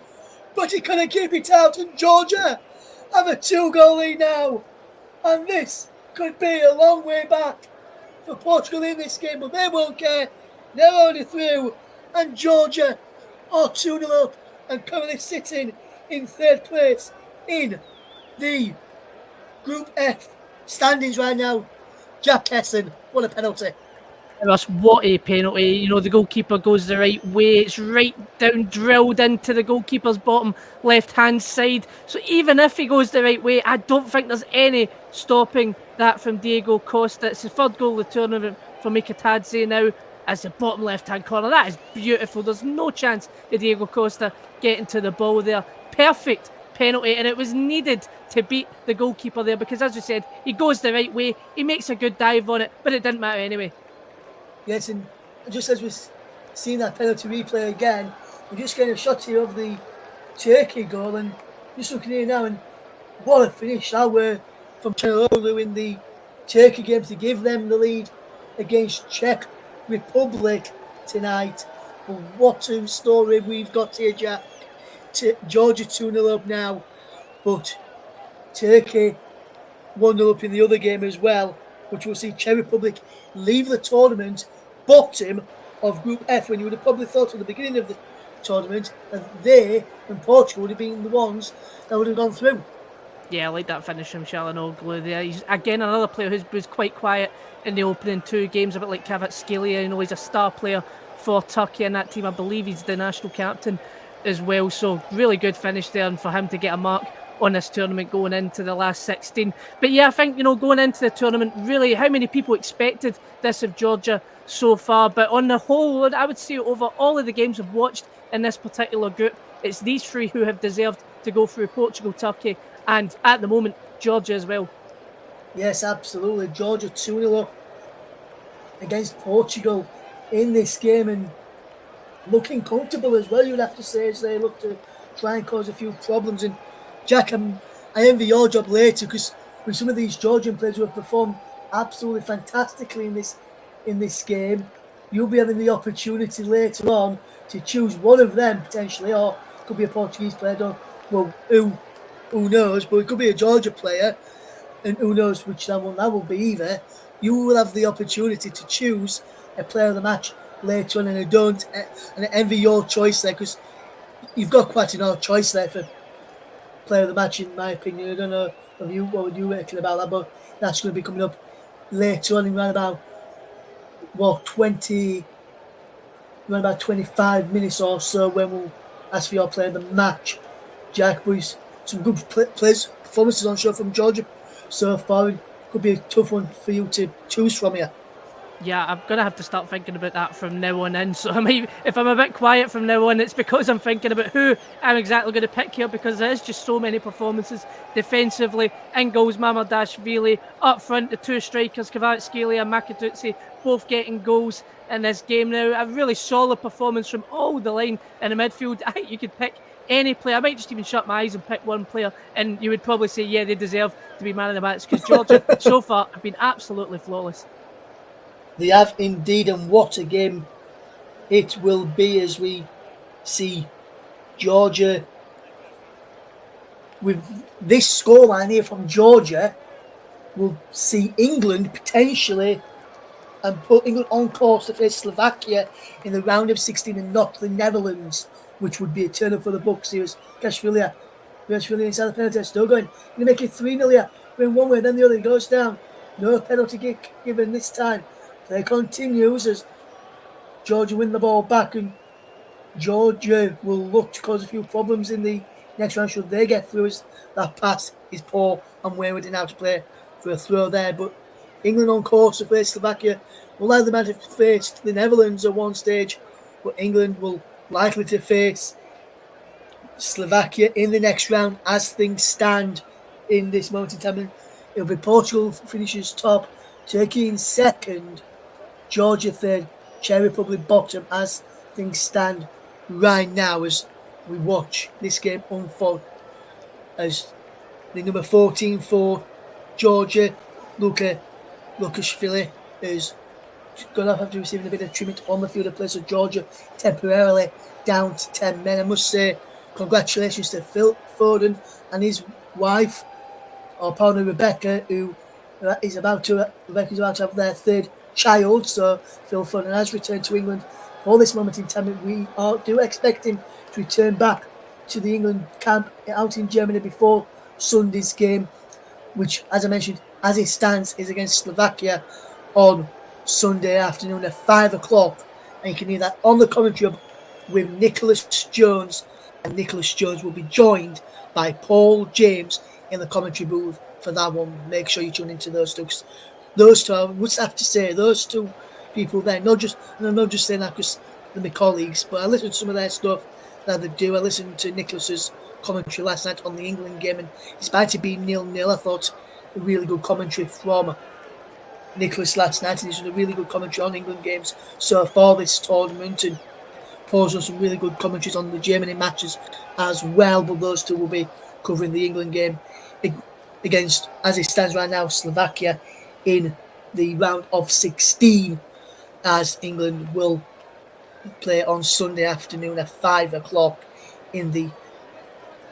but he couldn't keep it out, and Georgia have a 2-goal lead now. And this could be a long way back for Portugal in this game, but they won't care. They're already through, and Georgia are 2-0 up and currently sitting in third place in the Group F standings right now. Jack Kesson, what a penalty. Ross, what a penalty. You know, the goalkeeper goes the right way. It's right down, drilled into the goalkeeper's bottom left-hand side. So even if he goes the right way, I don't think there's any stopping that from Diego Costa. It's the third goal of the tournament for Mikatadze now as the bottom left-hand corner. That is beautiful. There's no chance of Diego Costa getting to the ball there. Perfect penalty, and it was needed to beat the goalkeeper there because, as we said, he goes the right way. He makes a good dive on it, but it didn't matter anyway. Yes, and just as we've seen that penalty replay again, we're just getting a shot here of the Turkey goal, and just looking here now, and what a finish that were from Çalhanoğlu in the Turkey game to give them the lead against Czech Republic tonight. But what a story we've got here, Jack. Georgia 2-0 up now, but Turkey 1-0 up in the other game as well, which will see Czech Republic leave the tournament bottom of Group F, when you would have probably thought at the beginning of the tournament that they and Portugal would have been the ones that would have gone through. Yeah, I like that finish from Çalhanoğlu there. He's, again, another player who was quite quiet in the opening two games, a bit like Kvaratskhelia. You know, he's a star player for Turkey in that team. I believe he's the national captain as well. So really good finish there, and for him to get a mark on this tournament going into the last 16. But yeah, I think, you know, going into the tournament, really, how many people expected this of Georgia so far? But on the whole, I would say over all of the games I've watched in this particular group, it's these three who have deserved to go through: Portugal, Turkey, and at the moment, Georgia as well. Yes, absolutely. Georgia 2-0 up against Portugal in this game, and looking comfortable as well, you'd have to say, as they look to try and cause a few problems. And Jack, I envy your job later, because with some of these Georgian players who have performed absolutely fantastically in this game, you'll be having the opportunity later on to choose one of them potentially, or it could be a Portuguese player. Well, who knows? But it could be a Georgia player, and who knows which that will be either. You will have the opportunity to choose a player of the match later on, and I envy your choice there, because you've got quite an odd choice there for player of the match, in my opinion. I don't know what would you reckon about that, but that's going to be coming up later on in around about 25 minutes or so, when we'll ask for your player of the match, Jack. But some good performances on show from Georgia so far. It could be a tough one for you to choose from here. Yeah, I'm gonna have to start thinking about that from now on in. So if I'm a bit quiet from now on, it's because I'm thinking about who I'm exactly going to pick here, because there is just so many performances defensively. In goals, Mamardashvili. Up front, the two strikers, Kvaratskhelia and Makadutsi, both getting goals in this game now. A really solid performance from all the line in the midfield. I think you could pick any player. I might just even shut my eyes and pick one player, and you would probably say, yeah, they deserve to be man of the match, because Georgia so far have been absolutely flawless. They have indeed, and what a game it will be as we see Georgia with this scoreline here from Georgia. We'll see England potentially and put England on course to face Slovakia in the round of 16 and knock the Netherlands, which would be a turn up for the books. Here's Kashvilia inside the penalty, still going. Going to make it 3-0 here. Going one way, then the other. He goes down. No penalty kick given this time. Play continues as Georgia win the ball back, and Georgia will look to cause a few problems in the next round should they get through, as that pass is poor and wayward and out to play for a throw there. But England on course to face Slovakia. Will likely man to face the Netherlands at one stage, but England will likely to face Slovakia in the next round as things stand in this moment in time. It'll be Portugal finishes top, Turkey in second, Georgia third, Czech Republic bottom as things stand right now as we watch this game unfold. As the number 14 for Georgia, Lukashvili, is going to have to receive a bit of treatment on the field of play. So Georgia temporarily down to 10 men. I must say, congratulations to Phil Foden and his wife, our partner Rebecca, who is about to have their third child. So Phil Foden has returned to England for this moment in time. We do expect him to return back to the England camp out in Germany before Sunday's game, which, as I mentioned, as it stands, is against Slovakia on Sunday afternoon at 5 o'clock. And you can hear that on the commentary with Nicholas Jones. And Nicholas Jones will be joined by Paul James in the commentary booth for that one. Make sure you tune into those two. Those two, I would have to say, those two people there, and I'm not just saying that because they're my colleagues, but I listen to some of their stuff that they do. I listened to Nicholas's commentary last night on the England game, and despite it being 0-0, I thought a really good commentary from Nicholas last night, and he's done a really good commentary on England games so far this tournament, and Paul's done some really good commentaries on the Germany matches as well. But those two will be covering the England game against, as it stands right now, Slovakia in the round of 16, as England will play on Sunday afternoon at 5 o'clock in the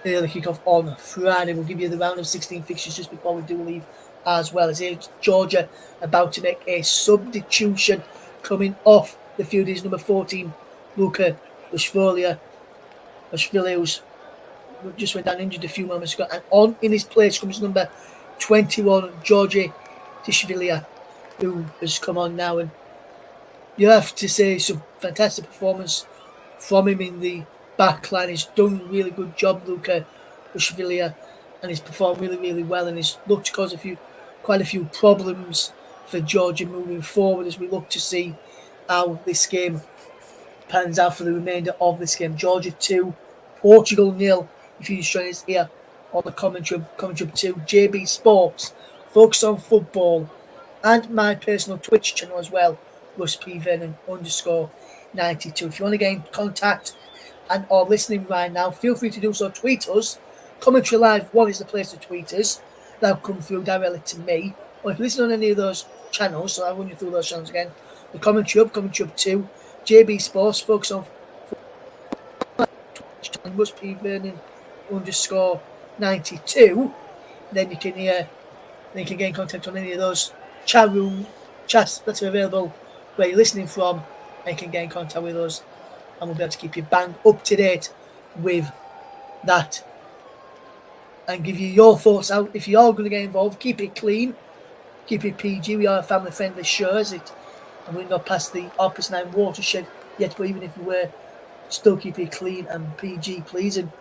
early kickoff on Friday. We'll give you the round of 16 fixtures just before we do leave as well. As here's Georgia about to make a substitution. Coming off the field is number 14, Luka Lashvolia, who's just went down injured a few moments ago. And on in his place comes number 21, Georgi Tishvilia, who has come on now. And you have to say some fantastic performance from him in the back line. He's done a really good job, Luka Lashvilia, and he's performed really, really well. And he's looked to cause quite a few problems for Georgia moving forward as we look to see how this game pans out for the remainder of this game. Georgia 2, Portugal 0. If you just join us here on the commentary 2, JB Sports, focus on football, and my personal Twitch channel as well, Russ P. Vernon _92. If you want to get in contact and are listening right now, feel free to do so. Tweet us. Commentary Live 1 is the place to tweet us. That'll come through directly to me. Or if you listen on any of those channels, so I'll run you through those channels again. The Commentary Hub 2, JB Sports, focus on Russ P. Vernon _92. Then you can get in contact on any of those chats that are available where you're listening from, and you can get in contact with us, and we'll be able to keep you bang up to date with that and give you your thoughts out. If you are going to get involved, keep it clean, keep it PG. We are a family friendly show, and we're not past the Opus 9 watershed yet, but even if we were, still keep it clean and PG, please. And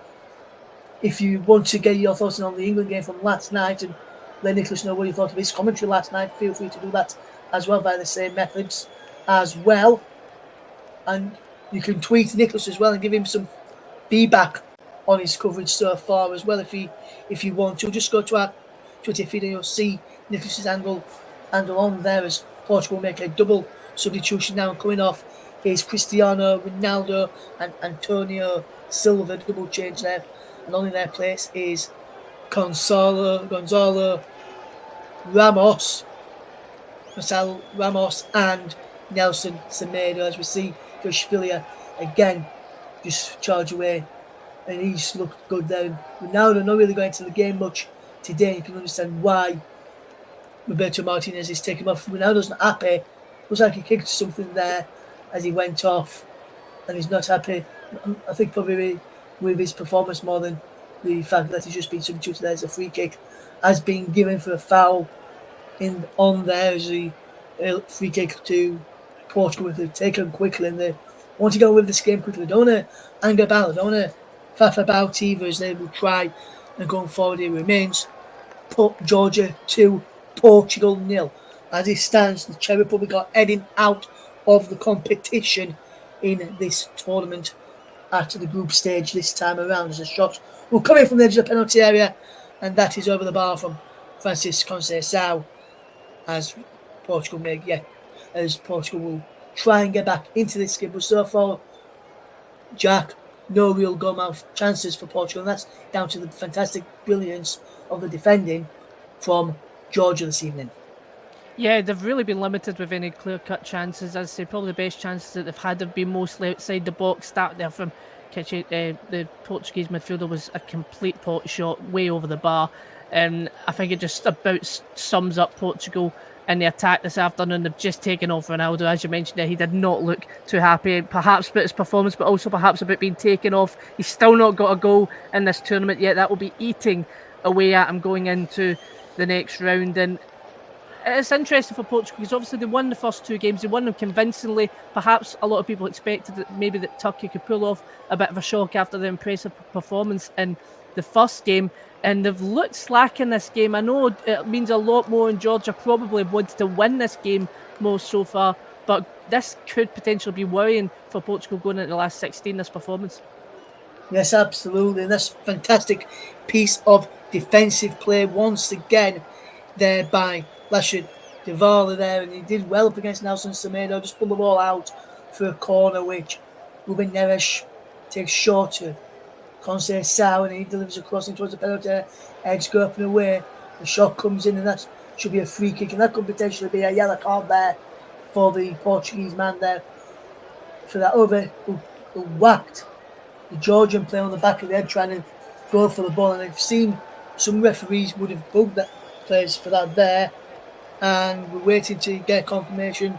if you want to get your thoughts on the England game from last night and let Nicholas know what you thought of his commentary last night, feel free to do that as well by the same methods as well. And you can tweet Nicholas as well and give him some feedback on his coverage so far as well if you want to. Just go to our Twitter feed and you'll see Nicholas's handle on there as Portugal make a double substitution now. Coming off is Cristiano Ronaldo and Antonio Silva, double change there. And on in their place is Gonzalo Ramos, Marcelo Ramos and Nelson Semedo, as we see Kvaratskhelia again just charge away, and he's looked good there. Ronaldo not really going into the game much today. You can understand why Roberto Martinez is taking him off. Ronaldo's not happy. Looks like he kicked something there as he went off, and he's not happy. I think probably with his performance more than the fact that he's just been substituted there as a free kick has been given for a foul on there as a free kick to Portugal, with it taken quickly, and they want to go with this game quickly. Don't want to anger about it, don't want to faff about either, as they will try, and going forward it remains Georgia 2, Portugal 0. As it stands, the Czech Republic are heading out of the competition in this tournament at the group stage this time around, as a shot will come in from the edge of the penalty area, and that is over the bar from Francis Conceição, as Portugal will try and get back into this game. But so far, Jack, no real goal-mouth chances for Portugal, and that's down to the fantastic brilliance of the defending from Georgia this evening. Yeah, they've really been limited with any clear-cut chances. As I say, probably the best chances that they've had have been mostly outside the box. Start there from the Portuguese midfielder was a complete pot shot way over the bar. And I think it just about sums up Portugal in the attack this afternoon. They've just taken off Ronaldo. As you mentioned there, he did not look too happy, perhaps about his performance, but also perhaps about being taken off. He's still not got a goal in this tournament yet. That will be eating away at him going into the next round. And it's interesting for Portugal because obviously they won the first two games. They won them convincingly. Perhaps a lot of people expected that maybe that Turkey could pull off a bit of a shock after the impressive performance in the first game. And they've looked slack in this game. I know it means a lot more, and Georgia probably wanted to win this game more so far. But this could potentially be worrying for Portugal going into the last 16, this performance. Yes, absolutely. And that's a fantastic piece of defensive play once again there by Rashid Dybala there, and he did well up against Nelson Semedo, just pulled the ball out for a corner, which Ruben Neves takes short to Conceição, and he delivers a crossing towards the penalty, edge go up and away, the shot comes in, and that should be a free kick, and that could potentially be a yellow card there for the Portuguese man there, for that over who whacked the Georgian player on the back of the head trying to go for the ball. And I've seen some referees would have bugged that players for that there, and we're waiting to get confirmation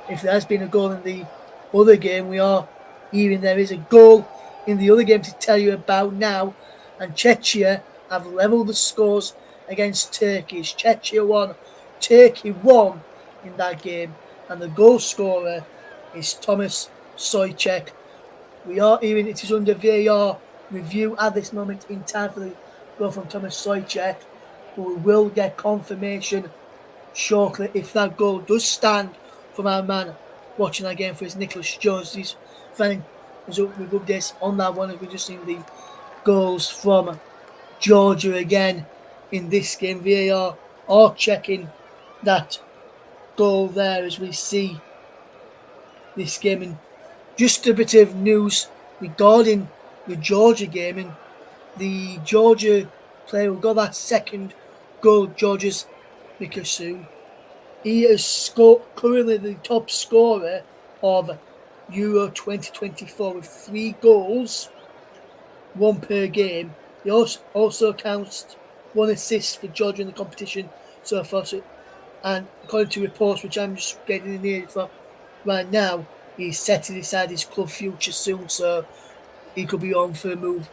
if there has been a goal in the other game. We are hearing there is a goal in the other game to tell you about now, and Czechia have levelled the scores against Turkey. Czechia won, Turkey won in that game, and the goal scorer is Thomas Souček. We are hearing it is under VAR review at this moment in time for the goal from Thomas Souček, but we will get confirmation shortly if that goal does stand from our man watching that game for his Nicholas Jones. He's finding us up with updates on that one, as we've just seen the goals from Georgia again in this game. VAR are checking that goal there as we see this game. And just a bit of news regarding the Georgia game, and the Georgia player who got that second goal, Georgia's Mikasu. He is currently the top scorer of Euro 2024 with 3 goals, 1 per game. He also counts 1 assist for Georgia in the competition so far. And according to reports, which I'm just getting in here for right now, he's set to decide his club future soon, so he could be on for a move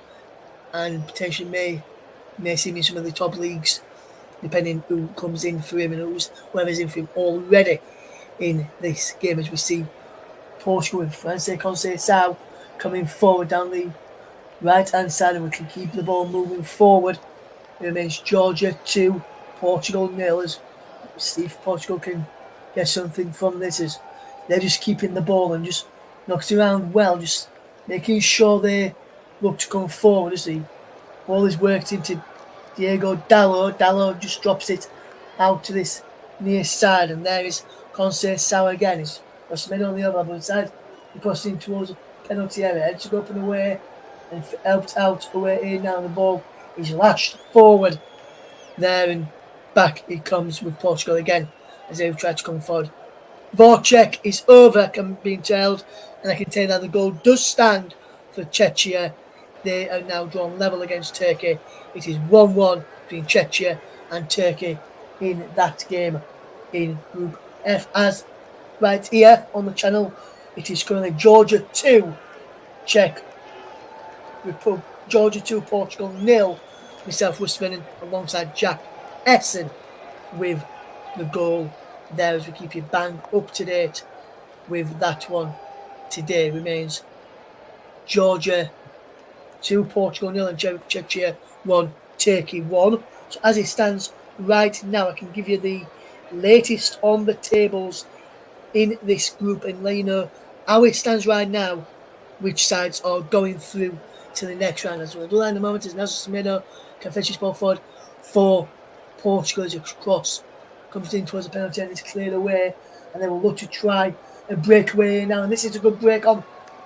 and potentially may see him in some of the top leagues, depending who comes in for him and whoever's in for him already in this game, as we see Portugal with Francis Conceição coming forward down the right hand side, and we can keep the ball moving forward. It remains Georgia 2, Portugal 0, as see if Portugal can get something from this is they're just keeping the ball and just knocking around well, just making sure they look to come forward. You see, ball is worked into Diego Dallo. Dallo just drops it out to this near side, and there is Conceição again. It's Osmedo on the other side. He crosses in towards the penalty area. Heads up and away, and helped out away here now. The ball is lashed forward there, and back it comes with Portugal again as they've tried to come forward. Voracek is over, I'm being told, and I can tell that the goal does stand for Czechia. They are now drawn level against Turkey. It is 1-1 between Czechia and Turkey in that game in Group F. As right here on the channel, it is currently Georgia 2, Georgia 2, Portugal 0. Myself was spinning alongside Jack Essen with the goal there as we keep you bang up to date with that one. Today remains Georgia 2, Portugal 0 and Czechia 1, Turkey 1. So as it stands right now, I can give you the latest on the tables in this group and let you know how it stands right now, which sides are going through to the next round. As we'll do that in a moment, as Nelson Semedo can fetch his ball forward for Portugal as a cross comes in towards the penalty and is cleared away, and they will look to try and break away now. And this is a good break on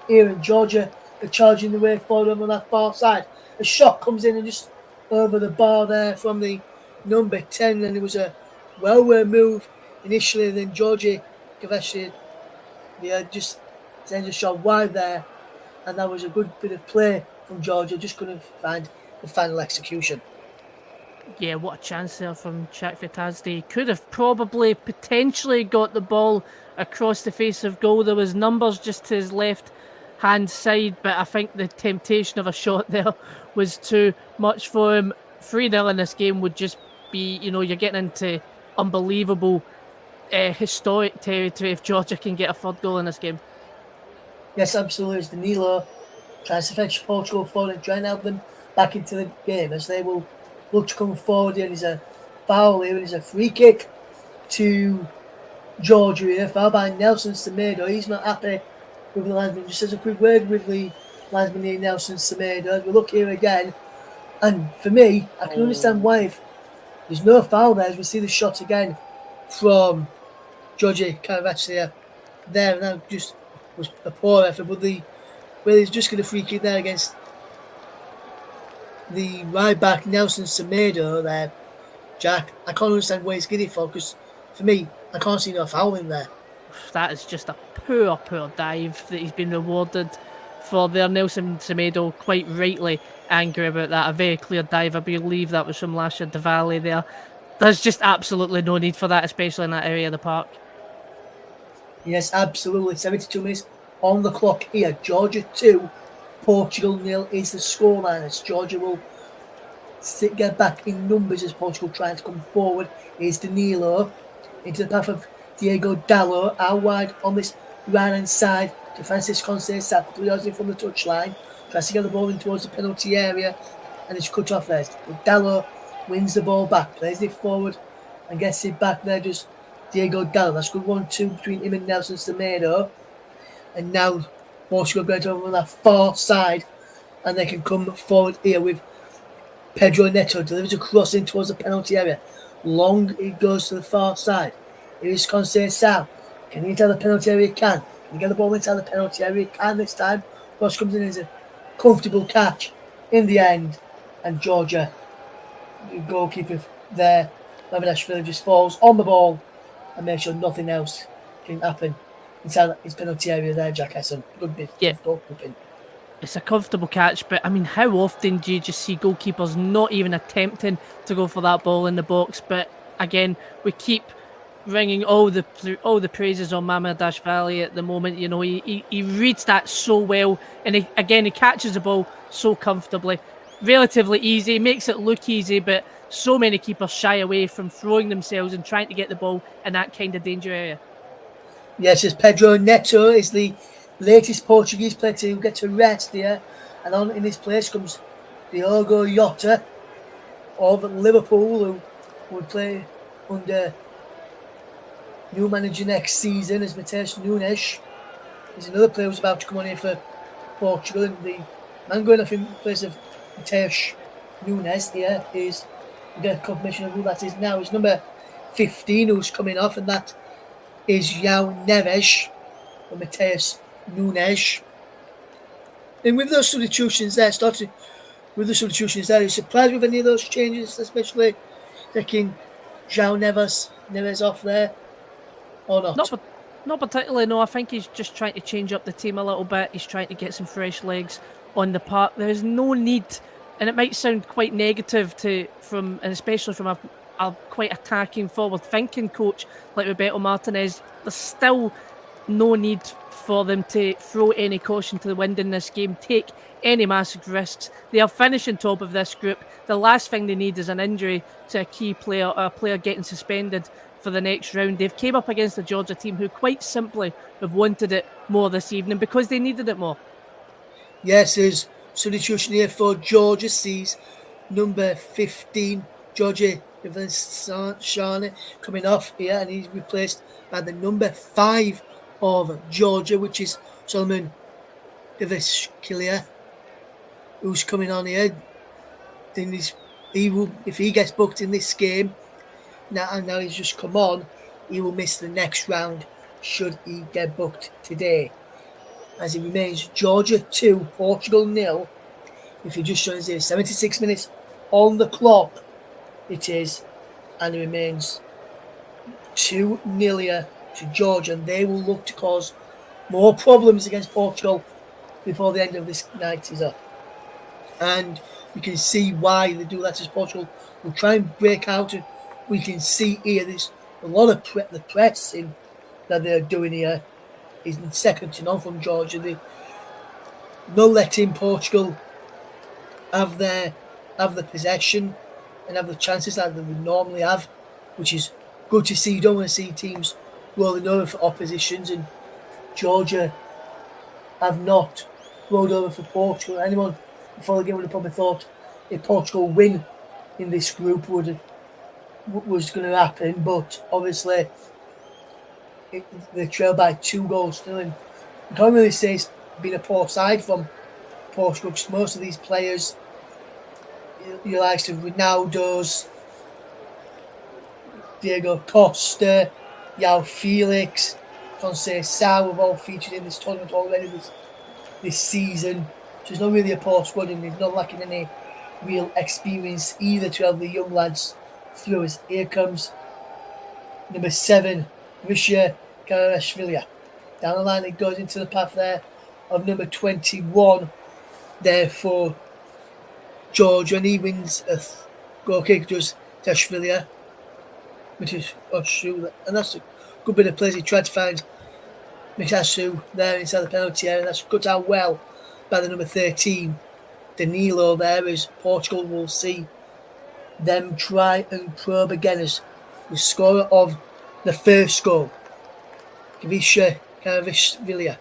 here in Georgia. They're charging the way forward on that far side. A shot comes in and just over the bar there from the number 10, and it was a well-worn move initially. And then Georgia Kavashi, just sends a shot wide there, and that was a good bit of play from Georgia. Just couldn't find the final execution. Yeah, what a chance there from Shakhtar Tazdi. Could have probably potentially got the ball across the face of goal. There was numbers just to his left hand side, but I think the temptation of a shot there was too much for him. 3-0 in this game would just be, you're getting into unbelievable historic territory if Georgia can get a third goal in this game. Yes, absolutely. It's Danilo tries to fetch Portugal forward and try and help them back into the game as they will look to come forward here. There's a foul here, and there's a free kick to Georgia here. Foul by Nelson Semedo. He's not happy with the linesman. Just as a quick word with the linesman here, Nelson Semedo. As we look here again, and for me, I can understand why if there's no foul there, as we see the shot again from Georgia Caravaggio there, and that just was a poor effort. But he's just going to free kick there against the right back Nelson Semedo there, Jack. I can't understand where he's getting it for, because for me, I can't see no foul in there. That is just a poor dive that he's been rewarded for there. Nelson Semedo quite rightly angry about that. A very clear dive. I believe that was from Lasha Diwali there. There's just absolutely no need for that, especially in that area of the park. Yes, absolutely. 72 minutes on the clock here. Georgia 2, Portugal 0 is the scoreline, as Georgia will get back in numbers as Portugal tries to come forward. Here's Danilo into the path of Diego Dallo, out wide on this right hand side to Francis Conceição, 3 yards in from the touchline. Tries to get the ball in towards the penalty area, and it's cut off there. But Dallo wins the ball back, plays it forward, and gets it back there. Just Diego Dallo. That's good 1-2 between him and Nelson Semedo. And now Portugal going over on that far side, and they can come forward here with Pedro Neto. Delivers a cross in towards the penalty area. Long it goes to the far side. Here is Conceição. Can he enter the penalty area? He can. Can he get the ball inside the penalty area? He can this time. Cross comes in as a comfortable catch in the end. And Georgia, the goalkeeper there, Lavadashvili, just falls on the ball and makes sure nothing else can happen inside his penalty area there, Jack Essen. Good bit of goalkeeping. It's a comfortable catch, but I mean, how often do you just see goalkeepers not even attempting to go for that ball in the box? But again, we keep ringing all the praises on Mamardashvili at the moment. He reads that so well, and he catches the ball so comfortably, relatively easy, makes it look easy, but so many keepers shy away from throwing themselves and trying to get the ball in that kind of danger area. Yes, as Pedro Neto is the latest Portuguese player to get to rest here, and on in his place comes Diogo Jota of Liverpool, who would play under new manager next season is Mateus Nunes. There's another player who's about to come on here for Portugal, and the man going off in place of Mateus Nunes here is, we get confirmation of who that is now, is number 15 who's coming off, and that is João Neves for Mateus Nunes. And with those substitutions there, are you surprised with any of those changes, especially taking João Neves off there, or not? Not particularly, no. I think he's just trying to change up the team a little bit. He's trying to get some fresh legs on the park. There is no need, and it might sound quite negative and especially from a quite attacking, forward-thinking coach like Roberto Martinez. There's still no need for them to throw any caution to the wind in this game, take any massive risks. They are finishing top of this group. The last thing they need is an injury to a key player or a player getting suspended for the next round. They've came up against the Georgia team who quite simply have wanted it more this evening because they needed it more. Yes, there's substitution here for Georgia. Sees number 15, Georgia Shane, coming off here, and he's replaced by the number 5 of Georgia, which is Solomon Devishkilia, who's coming on here. If he gets booked in this game, now he's just come on, he will miss the next round should he get booked today. As it remains Georgia 2, Portugal 0. If you just join us here, 76 minutes on the clock it is, and it remains 2-0 here to Georgia, and they will look to cause more problems against Portugal before the end of this night is up. And we can see why they do that, as Portugal will try and break out, and we can see here there's a lot of the pressing that they're doing here is second to none from Georgia. They not letting Portugal have the possession and have the chances that they would normally have, which is good to see. You don't want to see teams rolling over for oppositions, and Georgia have not rolled over for Portugal. Anyone before the game would have probably thought if Portugal win in this group was going to happen, but obviously they trail by 2 goals still, and you can't really say it's been a poor side from Portugal, because most of these players, your likes of Ronaldo's, Diego Costa, João Felix, Conceição have all featured in this tournament already this season. So it's not really a poor squad, and he's not lacking any real experience either to have the young lads through us. Here comes number 7, Risha Karashvilia. Down the line it goes into the path there of number 21 there for Georgia, and he wins a goal kick, does Tashvilia, which is Oshu, and that's a good bit of play. He tried to find Mikasu there inside the penalty area, and that's cut out well by the number 13, Danilo there, as Portugal will see them try and probe again as the scorer of the first goal, Gavisha Karavishvilia,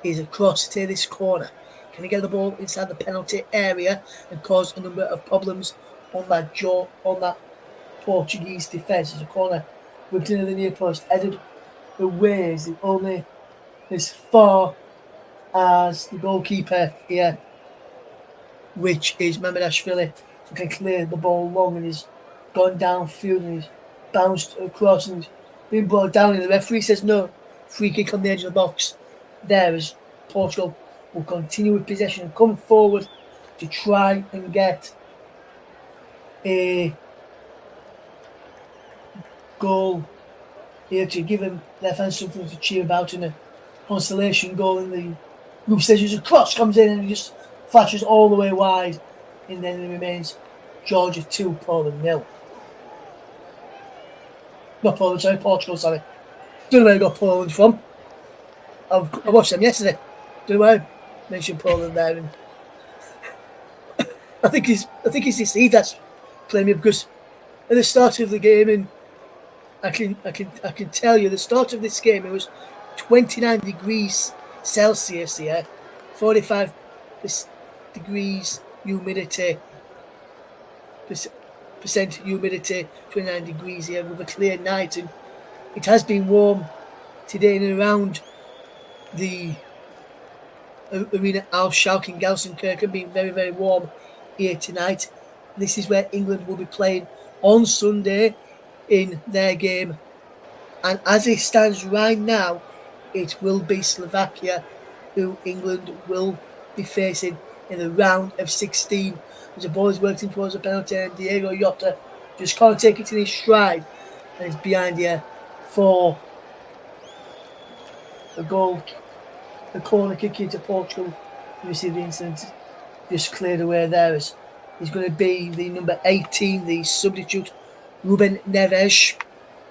is across to this corner. Can he get the ball inside the penalty area and cause a number of problems on that Portuguese defence? As a corner whipped into the near post, headed away, is it only as far as the goalkeeper here, which is Mamedashvili, who can clear the ball long, and he's gone downfield and he's bounced across and he's been brought down, and the referee says no, free kick on the edge of the box there, as Portugal will continue with possession and come forward to try and get a goal here to give them their fans something to cheer about, in a consolation goal in the group stages. A cross comes in and he just flashes all the way wide, and then it remains Georgia 2, Poland 0. Not Poland, sorry, Portugal, sorry. Don't know where I got Poland from. I watched them yesterday. Don't know why I mentioned Poland there, and I think it's this heat that's playing me, because at the start of the game, and I can tell you the start of this game, it was 29 degrees Celsius here, 45 degrees humidity, percent humidity, 29 degrees here with a clear night, and It has been warm today in and around the arena of Schalke and Gelsenkirchen, being very, very warm here tonight. This is where England will be playing on Sunday in their game. And as it stands right now, it will be Slovakia who England will be facing in the round of 16. As the ball is working towards the penalty, and Diego Jota just can't take it in his stride, and it's behind here for a goal, a corner kick into Portugal. You see the incident just cleared away there as he's going to be the number 18, the substitute Ruben Neves,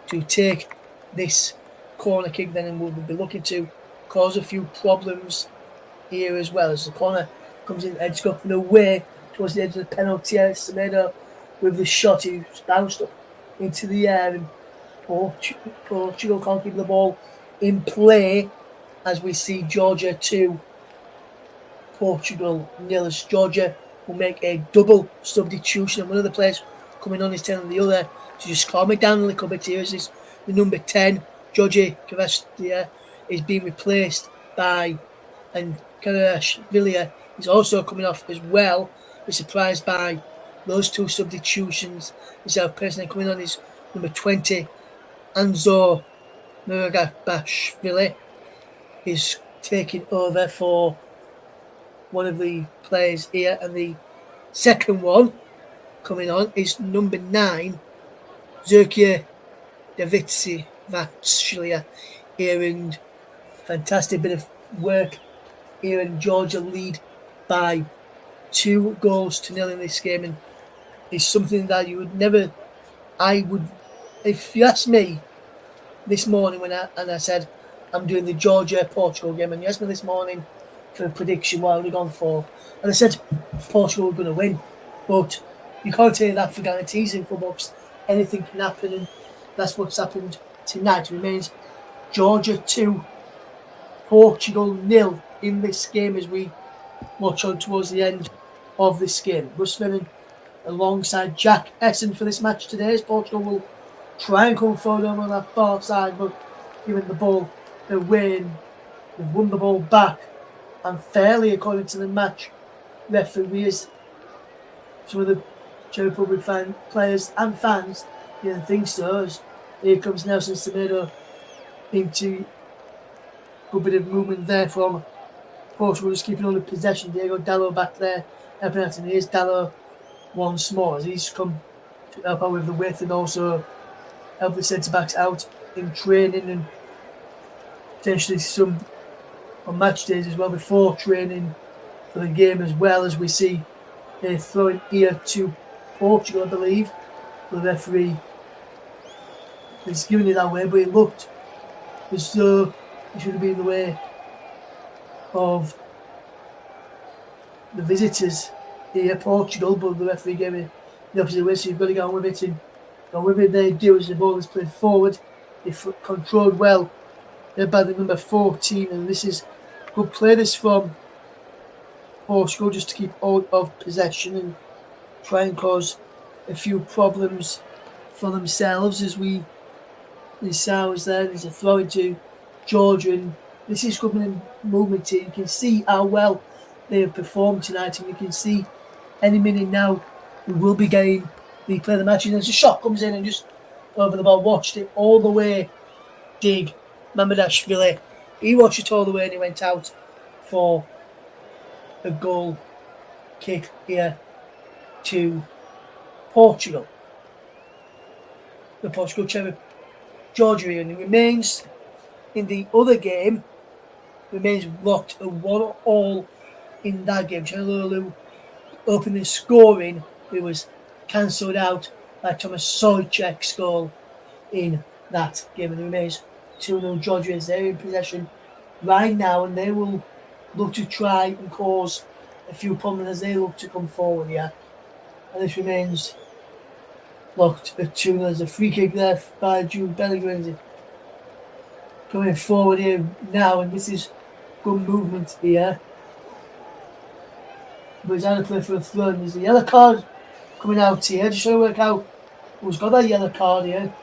to take this corner kick then, and we'll be looking to cause a few problems here as well as the corner comes in edge up and away towards the edge of the penalty area. Semedo with the shot, he's bounced up into the air, and Portugal can't keep the ball in play as we see Georgia 2, Portugal 0, as Georgia will make a double substitution, and one of the players coming on is telling the other to just calm it down a little bit here. As this, the number 10, Georgie Cavastia, is being replaced by, and Villiers is also coming off as well. We're surprised by those two substitutions. The person coming on is number 20, Anzo Muragabashvili, is taking over for one of the players here, and the second one coming on is number 9, Zerkia Davitsi Vatshilia here, and fantastic bit of work here, and Georgia lead by 2 goals to 0 in this game, and it's something that you would never, if you asked me this morning when I said I'm doing the Georgia-Portugal game, and you asked me this morning for a prediction what I'd gone for, and I said Portugal were going to win, but you can't say that for guarantees in football because anything can happen, and that's what's happened tonight. It remains Georgia 2, Portugal 0 in this game as we watch on towards the end of this game. Russ Finnan alongside Jack Essen for this match today, as Portugal will try and come forward on that far side, but giving the ball away, and they've won the ball back unfairly according to the match referees. Some of the Czech Republic players and fans didn't think so. As here comes Nelson Semedo into a good bit of movement there from Portugal, just keeping on the possession. Diego Dallo back there helping out, and here's Dallo once more as he's come to help out with the width and also help the centre backs out in training and potentially some on match days as well before training for the game, as well as we see a throwing here to Portugal, I believe. The referee is giving it that way, but it looked as though it should have been the way of the visitors here, Portugal, but the referee gave it the opposite way, so you've got to go on with it, and go with it they do as the ball is played forward. If controlled well by the number 14, and this is good play this from Portugal just to keep hold of possession and try and cause a few problems for themselves. As we sounds there's a throw into Georgia, and this is good movement here. You can see how well they have performed tonight, and you can see any minute now we will be getting the play of the match. And as a shot comes in and just over the ball, watched it all the way. Dig Mamadashvili, he watched it all the way and he went out for a goal kick here to Portugal. The Portugal Georgia, and it remains in the other game, remains locked at 1-1 in that game. Chanalulu opened the scoring, it was cancelled out by Thomas Sojcek's goal in that game, and it remains 2-0 Georgia as they're in possession right now, and they will look to try and cause a few problems as they look to come forward here. And this remains locked at 2-0. There's a free kick there by Jude Bellingham coming forward here now, and this is good movement here. But he's had to play for a throw, and there's a yellow card coming out here. Just trying to work out who's got that yellow card here.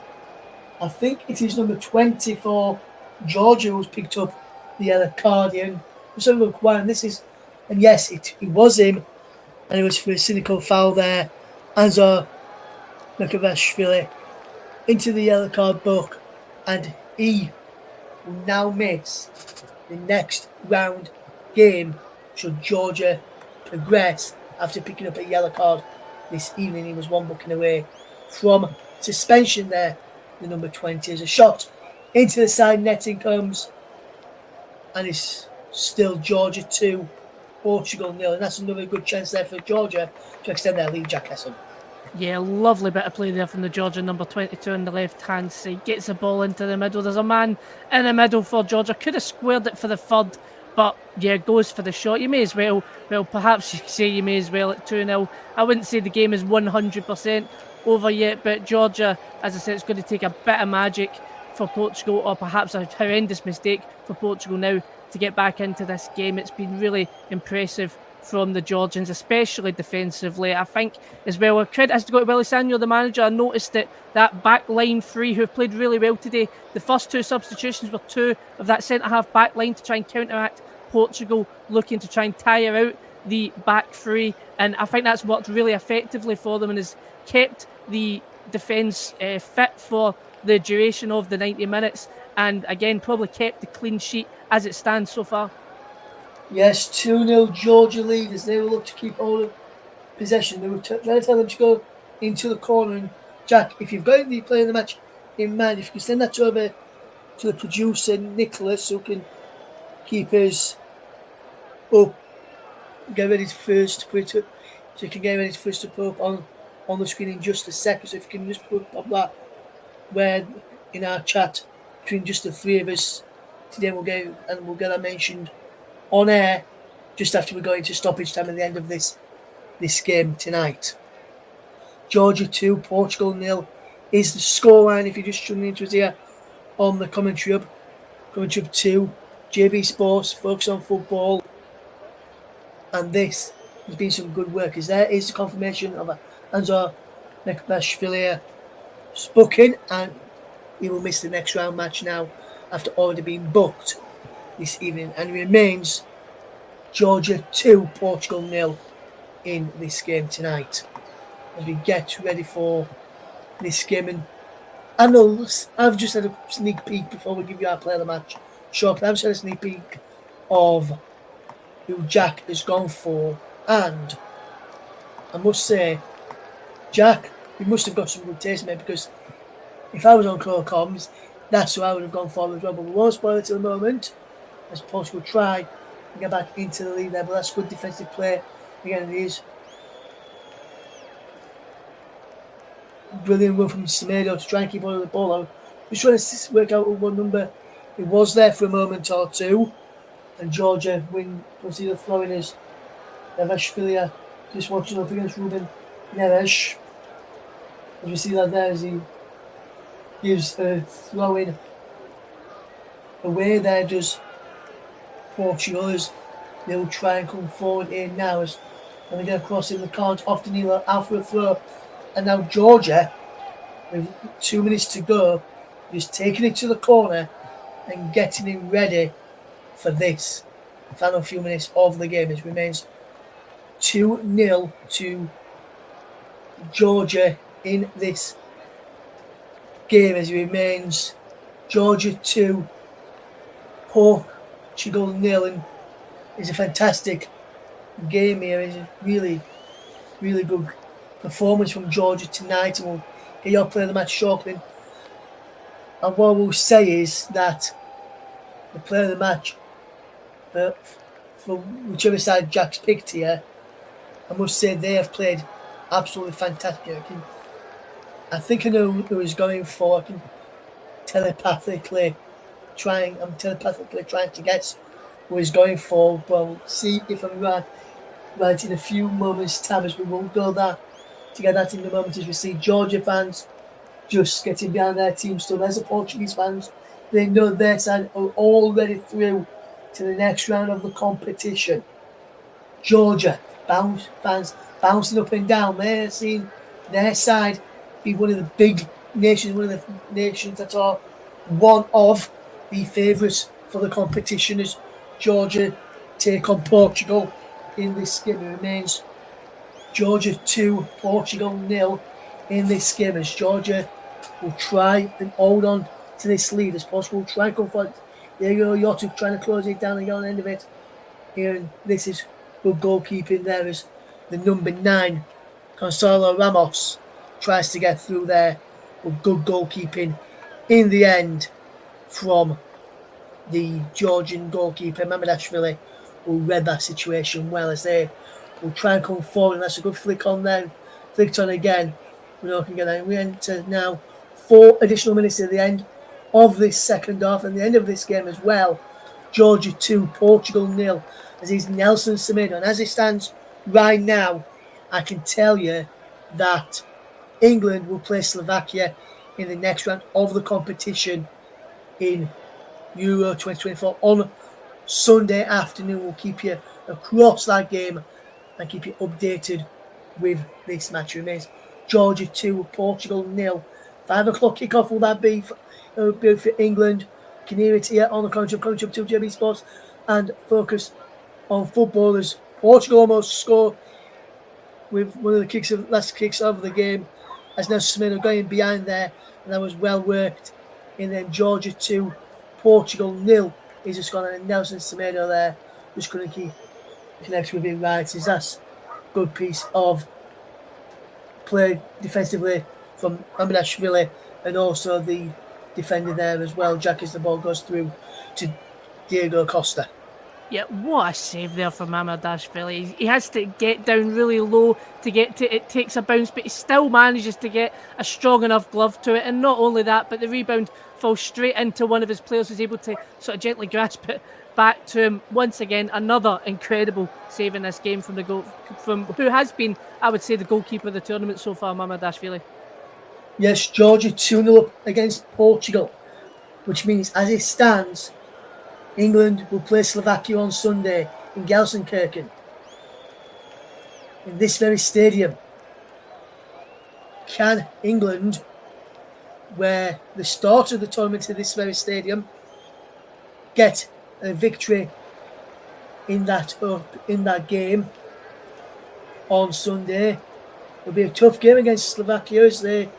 I think it is number 20 for Georgia who's picked up the yellow card here. And just have a look why. And this is, and yes, it was him, and it was for a cynical foul there. Anzor Mekavashvili into the yellow card book, and he will now miss the next round game should Georgia progress after picking up a yellow card this evening. He was one booking away from suspension there. The number 20 as a shot into the side netting comes, and it's still Georgia 2, Portugal 0, and that's another good chance there for Georgia to extend their lead, Jack Hesson. Yeah, lovely bit of play there from the Georgia number 22 on the left-hand side. Gets the ball into the middle. There's a man in the middle for Georgia. Could have squared it for the third, but yeah, goes for the shot. You may as well, perhaps you could say you may as well at 2-0. I wouldn't say the game is 100% over yet, but Georgia, as I said, it's going to take a bit of magic for Portugal, or perhaps a horrendous mistake for Portugal now to get back into this game. It's been really impressive from the Georgians, especially defensively. I think as well, credit has to go to Willie Sagnol, the manager. I noticed that back line three, who have played really well today, the first two substitutions were two of that centre-half back line to try and counteract Portugal, looking to try and tire out the back three. And I think that's worked really effectively for them and has kept the defence fit for the duration of the 90 minutes. And again, probably kept the clean sheet as it stands so far. Yes, 2-0 Georgia lead as they will look to keep hold of possession. They were trying to tell them to go into the corner. And Jack, if you've got the play of the match in mind, if you can send that over to the producer, Nicholas, who can keep us up, get ready first to put it, so you can get ready first to put up on the screen in just a second. So if you can just put up that where in our chat between just the three of us today, we'll get that mentioned on air just after we go into stoppage time at the end of this game tonight. Georgia 2, Portugal 0 is the scoreline if you're just tuning into us here on the commentary hub. Commentary hub 2, JB Sports, focus on football. And this has been some good work, as there is the confirmation of Anzor Mekavashvili booking, and he will miss the next round match now after already being booked this evening, and remains Georgia 2, Portugal 0 in this game tonight as we get ready for this game. And I know I've just had a sneak peek before we give you our play of the match shortly. I've just had a sneak peek of who Jack has gone for, and I must say, Jack, you must have got some good taste, mate, because if I was on Crow Comms, that's who I would have gone for as well. But we won't spoil it at the moment, as Portugal try and get back into the lead there. But that's good defensive play. Again, it is brilliant run from Semedo to try and keep on the ball out. Just trying to work out what number it was there for a moment or two. And Georgia see the throwing is Neveshvili just watching up against Ruben Neves. As we see that there as he gives a throw-in away there, does Portugal, as they'll try and come forward here now as when they get across in the can't often either out for a throw. And now Georgia, with 2 minutes to go, is taking it to the corner and getting him ready for this final few minutes of the game. It remains 2-0 to Georgia in this game, as it remains Georgia 2, Portugal 0, and it's a fantastic game here. It's a really, really good performance from Georgia tonight, and we'll get your play of the match shortly. And what we'll say is that the play of the match for whichever side Jack's picked here, I must say they have played absolutely fantastic. I think I know who he's going for. I can telepathically trying to guess who he's going for. But we'll see if I'm right in a few moments' time, as we won't go that to get that in the moment, as we see Georgia fans just getting behind their team. So there's the Portuguese fans. They know their side are already through to the next round of the competition. Georgia fans bouncing up and down. They're seeing their side be one of the big nations, one of the nations that are one of the favourites for the competition, as Georgia take on Portugal in this game. It remains Georgia 2, Portugal 0 in this game, as Georgia will try and hold on to this lead as possible. Try and come forward. There you go, Yotu trying to close it down and get on the end of it. Here, and this is good goalkeeping there as the number 9, Gonzalo Ramos, tries to get through there. But good goalkeeping in the end from the Georgian goalkeeper, Mamardashvili, who read that situation well, as they will try and come forward. And that's a good flick on there. Flicked on again. We know can get that. We enter now 4 additional minutes at the end of this second half and the end of this game as well. Georgia 2, Portugal 0, as he's Nelson Semedo. And as it stands right now, I can tell you that England will play Slovakia in the next round of the competition in Euro 2024 on Sunday afternoon. We'll keep you across that game and keep you updated with this match. It remains Georgia 2, Portugal 0. 5 o'clock kickoff will that be for England. You can hear it here on the commentary of 2GB Sports and focus on footballers. Portugal almost scored with one of the last kicks of the game, as Nelson Semedo going behind there, and that was well worked. And then Georgia 2, Portugal 0. He's just gone, and Nelson Semedo there just going to keep connecting with him right. So that's a good piece of play defensively from Mamardashvili, and also the defender there as well, Jack, as the ball goes through to Diego Costa. Yeah, what a save there from Mamardashvili. He has to get down really low to get to it. Takes a bounce, but he still manages to get a strong enough glove to it. And not only that, but the rebound falls straight into one of his players, who's able to sort of gently grasp it back to him. Once again, another incredible save in this game from the goal, from who has been, I would say, the goalkeeper of the tournament so far, Mamardashvili. Yes, Georgia 2-0 up against Portugal, which means as it stands, England will play Slovakia on Sunday in Gelsenkirchen, in this very stadium. Can England, where the start of the tournament in this very stadium, get a victory in that game on Sunday? It'll be a tough game against Slovakia, as they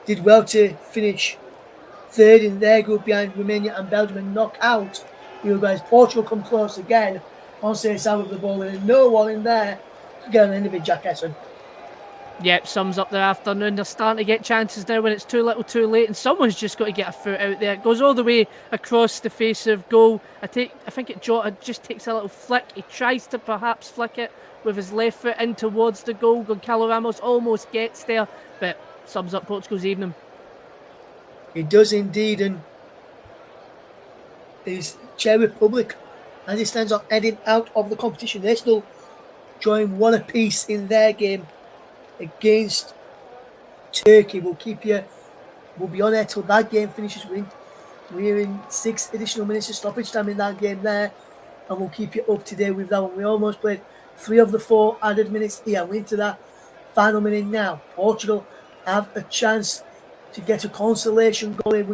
did well to finish third in their group behind Romania and Belgium and knock out Uruguay. Portugal come close again. Ponce out of the ball, and no one in there to get on the end of it, Jack Esson. Yep, sums up their afternoon. They're starting to get chances now when it's too little too late, and someone's just got to get a foot out there. It goes all the way across the face of goal. I think Jota just takes a little flick. He tries to perhaps flick it with his left foot in towards the goal. Gonçalo Ramos almost gets there, but sums up Portugal's evening. He does indeed, and his Czech Republic, as it stands up, heading out of the competition. They're still drawing 1 apiece in their game against Turkey. We'll be on air till that game finishes. We're in 6 additional minutes of stoppage time in that game there, and we'll keep you up to date with that one. We almost played 3 of the 4 added minutes here. We're into that final minute now. Portugal have a chance to get a consolation goal in,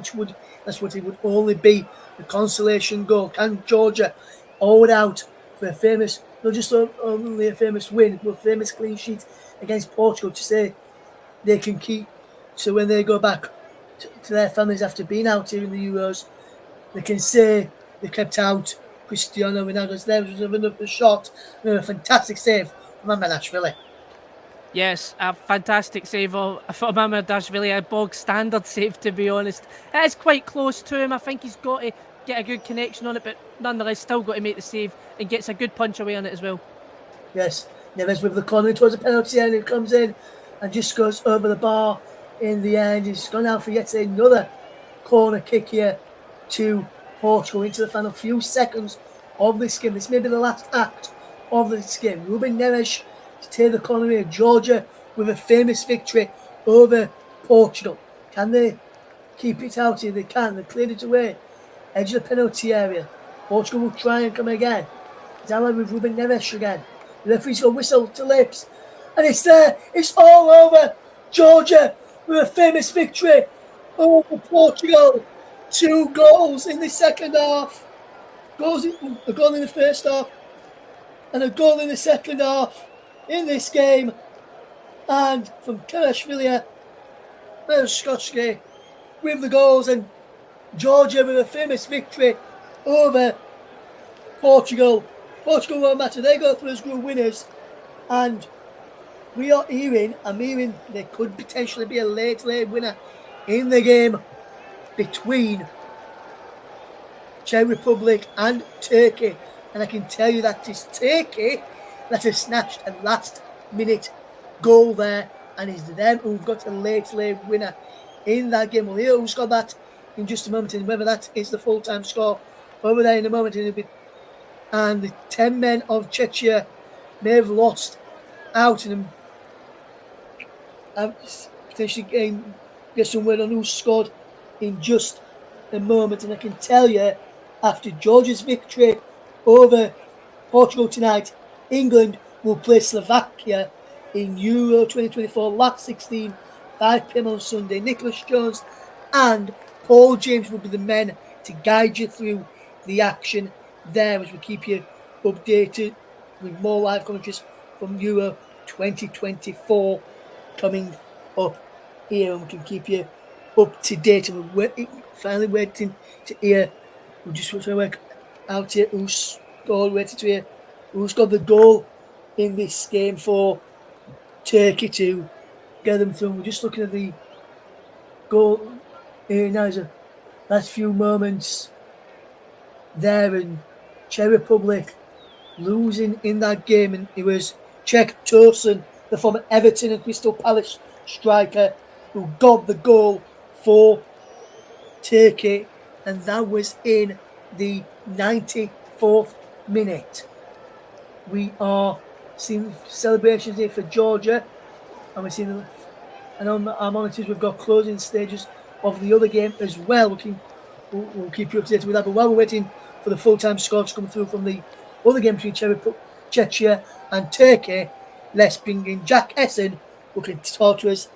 that's what it would only be, a consolation goal. Can Georgia hold out for a famous, not just only a famous win, but a famous clean sheet against Portugal, to say they can keep, so when they go back to their families after being out here in the Euros, they can say they kept out Cristiano Ronaldo's. There was another shot, a fantastic save from Mamardashvili. Yes, a fantastic save from Mamardashvili, a bog standard save, to be honest. It is quite close to him. I think he's got to get a good connection on it, but nonetheless still got to make the save and gets a good punch away on it as well. Yes, Neves with the corner towards a penalty, and it comes in and just goes over the bar in the end. He's gone out for yet another corner kick here to Portugal into the final few seconds of this game. This may be the last act of this game. Ruben Neves to take the corner here. Georgia with a famous victory over Portugal. Can they keep it out here? They can. They cleared it away. Edge of the penalty area. Portugal will try and come again. Down with Ruben Neves again. The referee's got whistle to lips. And it's there. It's all over. Georgia with a famous victory over Portugal. 2 goals in the second half. A goal in the first half and a goal in the second half in this game. And from Kvaratskhelia, Skotsky with the goals, and Georgia with a famous victory over Portugal. Portugal won't matter. They go through as group winners. And I'm hearing there could potentially be a late winner in the game between Czech Republic and Turkey. And I can tell you that it's Turkey that has snatched a last-minute goal there, and it's them who've got a late winner in that game. We'll hear who's got that in just a moment, and whether that is the full-time score over there in a moment. And the 10 men of Czechia may have lost out, and potentially get some word on who scored in just a moment. And I can tell you, after Georgia's victory over Portugal tonight, England will play Slovakia in Euro 2024 last 16, 5 p.m. on Sunday. Nicholas Jones and Paul James will be the men to guide you through the action there, as we keep you updated with more live commentaries from Euro 2024 coming up here, and we can keep you up to date. And we're finally waiting to hear. We're just trying to work out here who scored. Waiting to hear who scored the goal in this game for Turkey to get them through. We're just looking at the goal here now. There's a last few moments there, and Czech Republic losing in that game, and it was Czech Tosun, the former Everton and Crystal Palace striker, who got the goal for Turkey, and that was in the 94th minute. We are seeing celebrations here for Georgia, and we're seeing, and on our monitors we've got closing stages of the other game as well. We'll keep you updated with that. But while we're waiting for the full-time score to come through from the other game between Czechia and Turkey, let's bring in Jack Essen, who can talk to us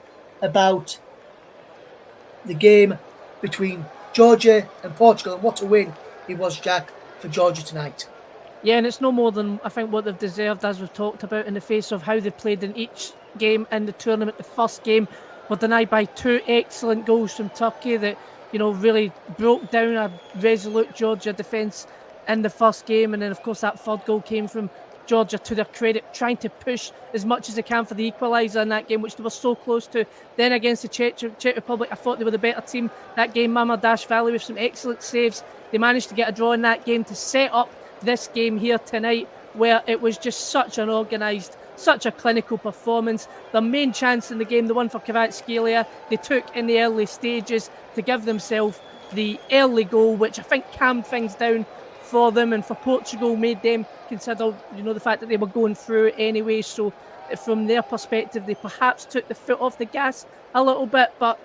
about the game between Georgia and Portugal, and what a win it was, Jack, for Georgia tonight. Yeah, and it's no more than, I think, what they've deserved, as we've talked about, in the face of how they played in each game in the tournament. The first game were denied by 2 excellent goals from Turkey that, really broke down a resolute Georgia defence in the first game. And then, of course, that third goal came from Georgia, to their credit, trying to push as much as they can for the equaliser in that game, which they were so close to. Then against the Czech Republic, I thought they were the better team that game. Mamardashvili with some excellent saves. They managed to get a draw in that game to set up this game here tonight, where it was just such an organised, such a clinical performance. The main chance in the game, the one for Kvaratskhelia, they took in the early stages to give themselves the early goal, which I think calmed things down for them, and for Portugal made them consider, the fact that they were going through anyway. So from their perspective, they perhaps took the foot off the gas a little bit, but,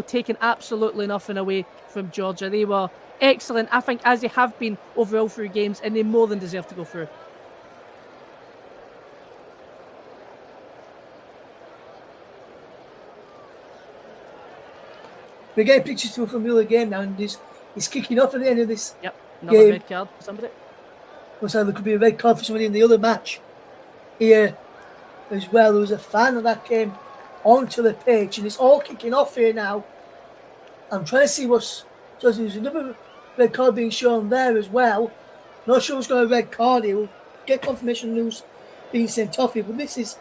taking absolutely nothing away from Georgia. They were excellent, I think, as they have been overall through games, and they more than deserve to go through. We're getting pictures from the other game now, and he's kicking off at the end of this. Yep, another game. red card for somebody. Looks like there could be a red card for somebody in the other match here as well. There was a fan that came onto the pitch, and it's all kicking off here now. I'm trying to see what's. So there's another red card being shown there as well. Not sure who's got a red card here. We'll get confirmation who's being sent off here, but this is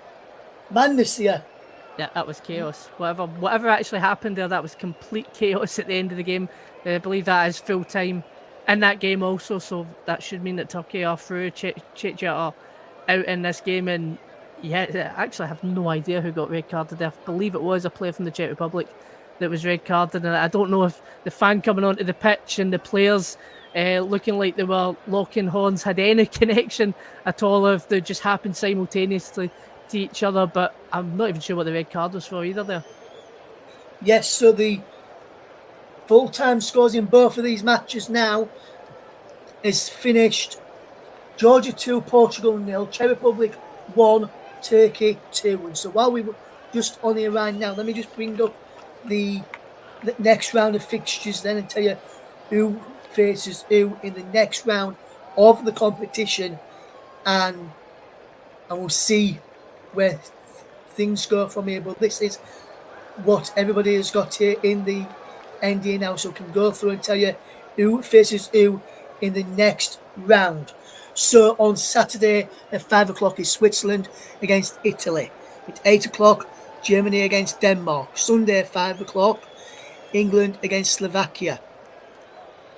madness here. Yeah, that was chaos. Whatever actually happened there, that was complete chaos at the end of the game. I believe that is full time in that game also, so that should mean that Turkey are through. Czechia are out in this game, and yeah, actually I have no idea who got red carded. I believe it was a player from the Czech Republic that was red carded, and I don't know if the fan coming onto the pitch and the players looking like they were locking horns had any connection at all, or if they just happened simultaneously to each other. But I'm not even sure what the red card was for either there. Yes, so the full-time scores in both of these matches now is finished. Georgia 2, Portugal 0, Czech Republic 1, Turkey 2. And so while we were just on here right now, let me just bring up the next round of fixtures then and tell you who faces who in the next round of the competition, and we'll see where things go from here. But this is what everybody has got here in the NDA now, so can go through and tell you who faces who in the next round. So on Saturday at 5 o'clock is Switzerland against Italy. At 8 o'clock, Germany against Denmark. Sunday at 5 o'clock, England against Slovakia.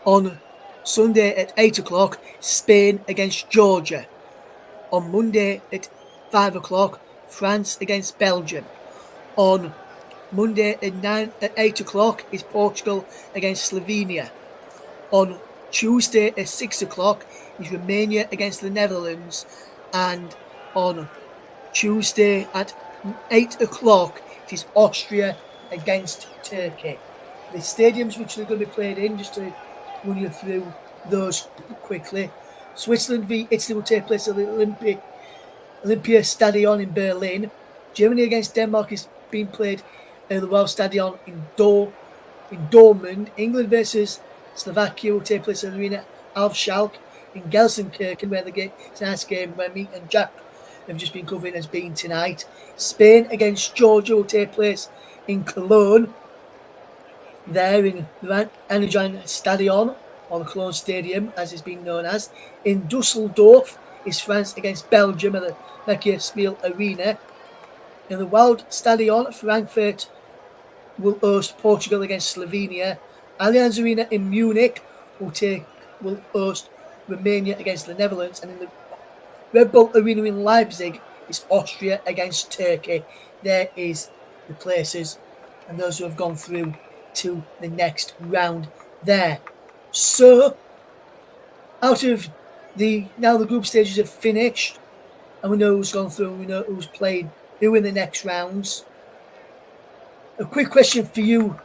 On Sunday at 8 o'clock, Spain against Georgia. On Monday at 5 o'clock, France against Belgium. On Monday at 8 o'clock is Portugal against Slovenia. On Tuesday at 6 o'clock is Romania against the Netherlands. And on Tuesday at 8 o'clock it is Austria against Turkey. The stadiums which they're going to be played in, just to run you through those quickly. Switzerland v Italy will take place at the Olympia Stadion in Berlin. Germany against Denmark is being played at the Well Stadion in Dortmund. England versus Slovakia will take place at the Arena Alfschalk in Gelsenkirchen, where tonight's game where me and Jack have just been covering has been tonight. Spain against Georgia will take place in Cologne, there in the Energizing Stadion, or the Cologne Stadium as it's been known as. In Dusseldorf is France against Belgium at the Neckarspiel Arena. In the Wild Stadion, Frankfurt will host Portugal against Slovenia. Allianz Arena in Munich will host Romania against the Netherlands. And in the Red Bull Arena in Leipzig is Austria against Turkey. There is the places and those who have gone through to the next round there. So, out of now the group stages have finished, and we know who's gone through, we know who's played who in the next rounds. A quick question for you,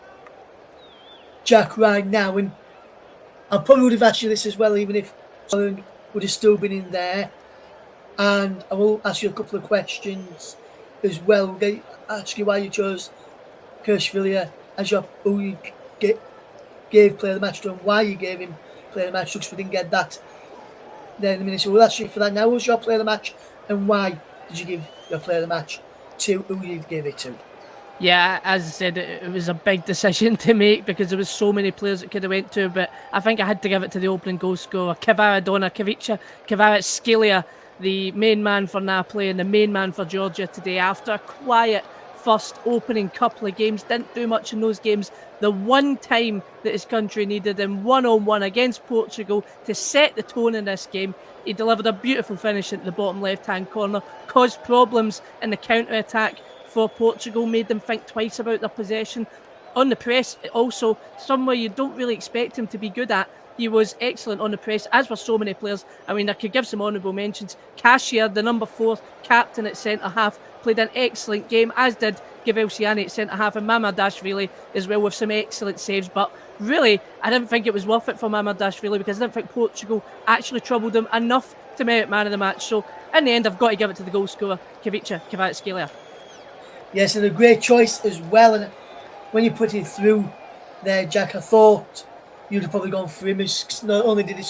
Jack, right now, and I probably would have asked you this as well, even if Scotland would have still been in there. And I will ask you a couple of questions as well. We'll ask you why you chose Kirschvilla as who you gave player of the match to, and why you gave him player of the match, because we didn't get that there in a minute. So we'll ask you for that now. Who was your player of the match, and why did you give your player of the match to who you gave it to? Yeah, as I said, it was a big decision to make because there was so many players it could have went to, but I think I had to give it to the opening goal scorer, Kvaratskhelia, the main man for Napoli and the main man for Georgia today. After a quiet first opening couple of games, didn't do much in those games. The one time that his country needed him one-on-one against Portugal to set the tone in this game, he delivered a beautiful finish into the bottom left-hand corner, caused problems in the counter-attack for Portugal, made them think twice about their possession. On the press, also, somewhere you don't really expect him to be good at. He was excellent on the press, as were so many players. I mean, I could give some honourable mentions. Cashier, the number 4 captain at centre-half, played an excellent game, as did Gvaratskhelia at centre-half, and Mamardashvili as well with some excellent saves. But really, I didn't think it was worth it for Mamardashvili because I didn't think Portugal actually troubled him enough to merit man of the match. So, in the end, I've got to give it to the goal scorer, Kvaratskhelia. Yes, and a great choice as well. And when you put it through there, Jack, I thought you'd have probably gone for him. Not only did he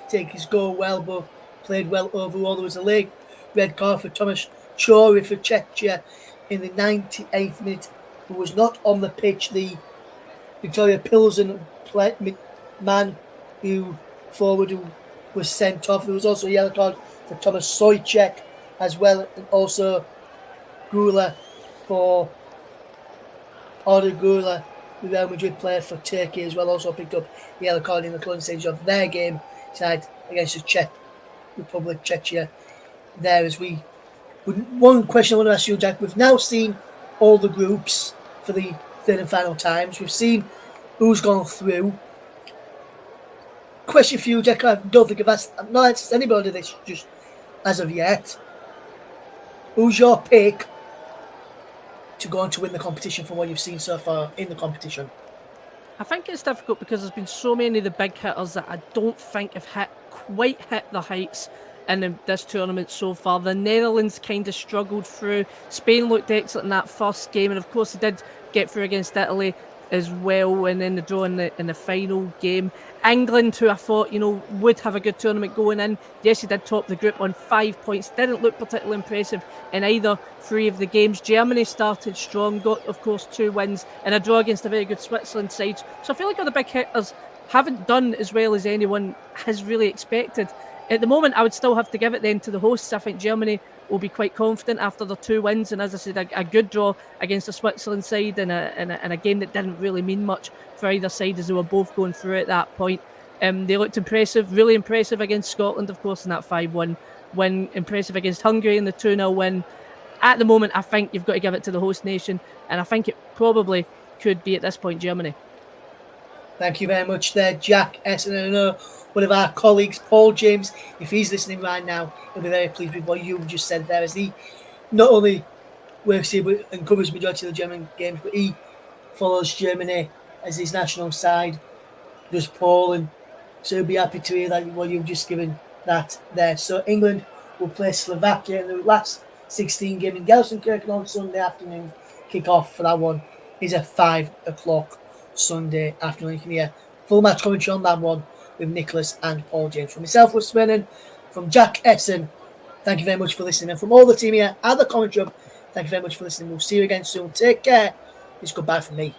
take his goal well, but played well overall. There was a late red card for Thomas Chori for Czechia in the 98th minute, who was not on the pitch. The Victoria Pilsen man who was sent off. There was also a yellow card for Thomas Sojcek as well, and also Gula for Arda Gula, the Real Madrid player for Turkey as well, also picked up the yellow card in the closing stage of their game tonight against the Czech Republic, Czechia. There as we. One question I want to ask you, Jack. We've now seen all the groups for the third and final times. We've seen who's gone through. Question for you, Jack. I don't think I've not asked anybody this just as of yet. Who's your pick to go on to win the competition from what you've seen so far in the competition? I think it's difficult because there's been so many of the big hitters that I don't think have quite hit the heights in this tournament so far. The Netherlands kind of struggled through. Spain looked excellent in that first game, and of course they did get through against Italy as well, and then the draw in the final game. England, who I thought would have a good tournament going in, yes, he did top the group on 5 points. Didn't look particularly impressive in either 3 of the games. Germany started strong, got of course 2 wins and a draw against a very good Switzerland side. So I feel like all the big hitters haven't done as well as anyone has really expected. At the moment, I would still have to give it then to the hosts. I think Germany will be quite confident after their 2 wins, and as I said, a good draw against the Switzerland side in a game that didn't really mean much for either side as they were both going through at that point. They looked impressive, really impressive against Scotland, of course, in that 5-1 win. Impressive against Hungary in the 2-0 win. At the moment, I think you've got to give it to the host nation, and I think it probably could be at this point Germany. Thank you very much there, Jack Essen. And I know one of our colleagues, Paul James, if he's listening right now, he'll be very pleased with what you just said there, as he not only works here and covers the majority of the German games, but he follows Germany as his national side, does Paul, and so he'll be happy to hear that what you've just given that there. So England will play Slovakia in the last 16 game in Gelsenkirchen on Sunday afternoon. Kick off for that one is at 5 o'clock Sunday afternoon. You can hear full match commentary on that one with Nicholas and Paul James. From myself, Russ Vernon, from Jack Essen, thank you very much for listening. And from all the team here at the commentary room, thank you very much for listening. We'll see you again soon. Take care. It's goodbye from me.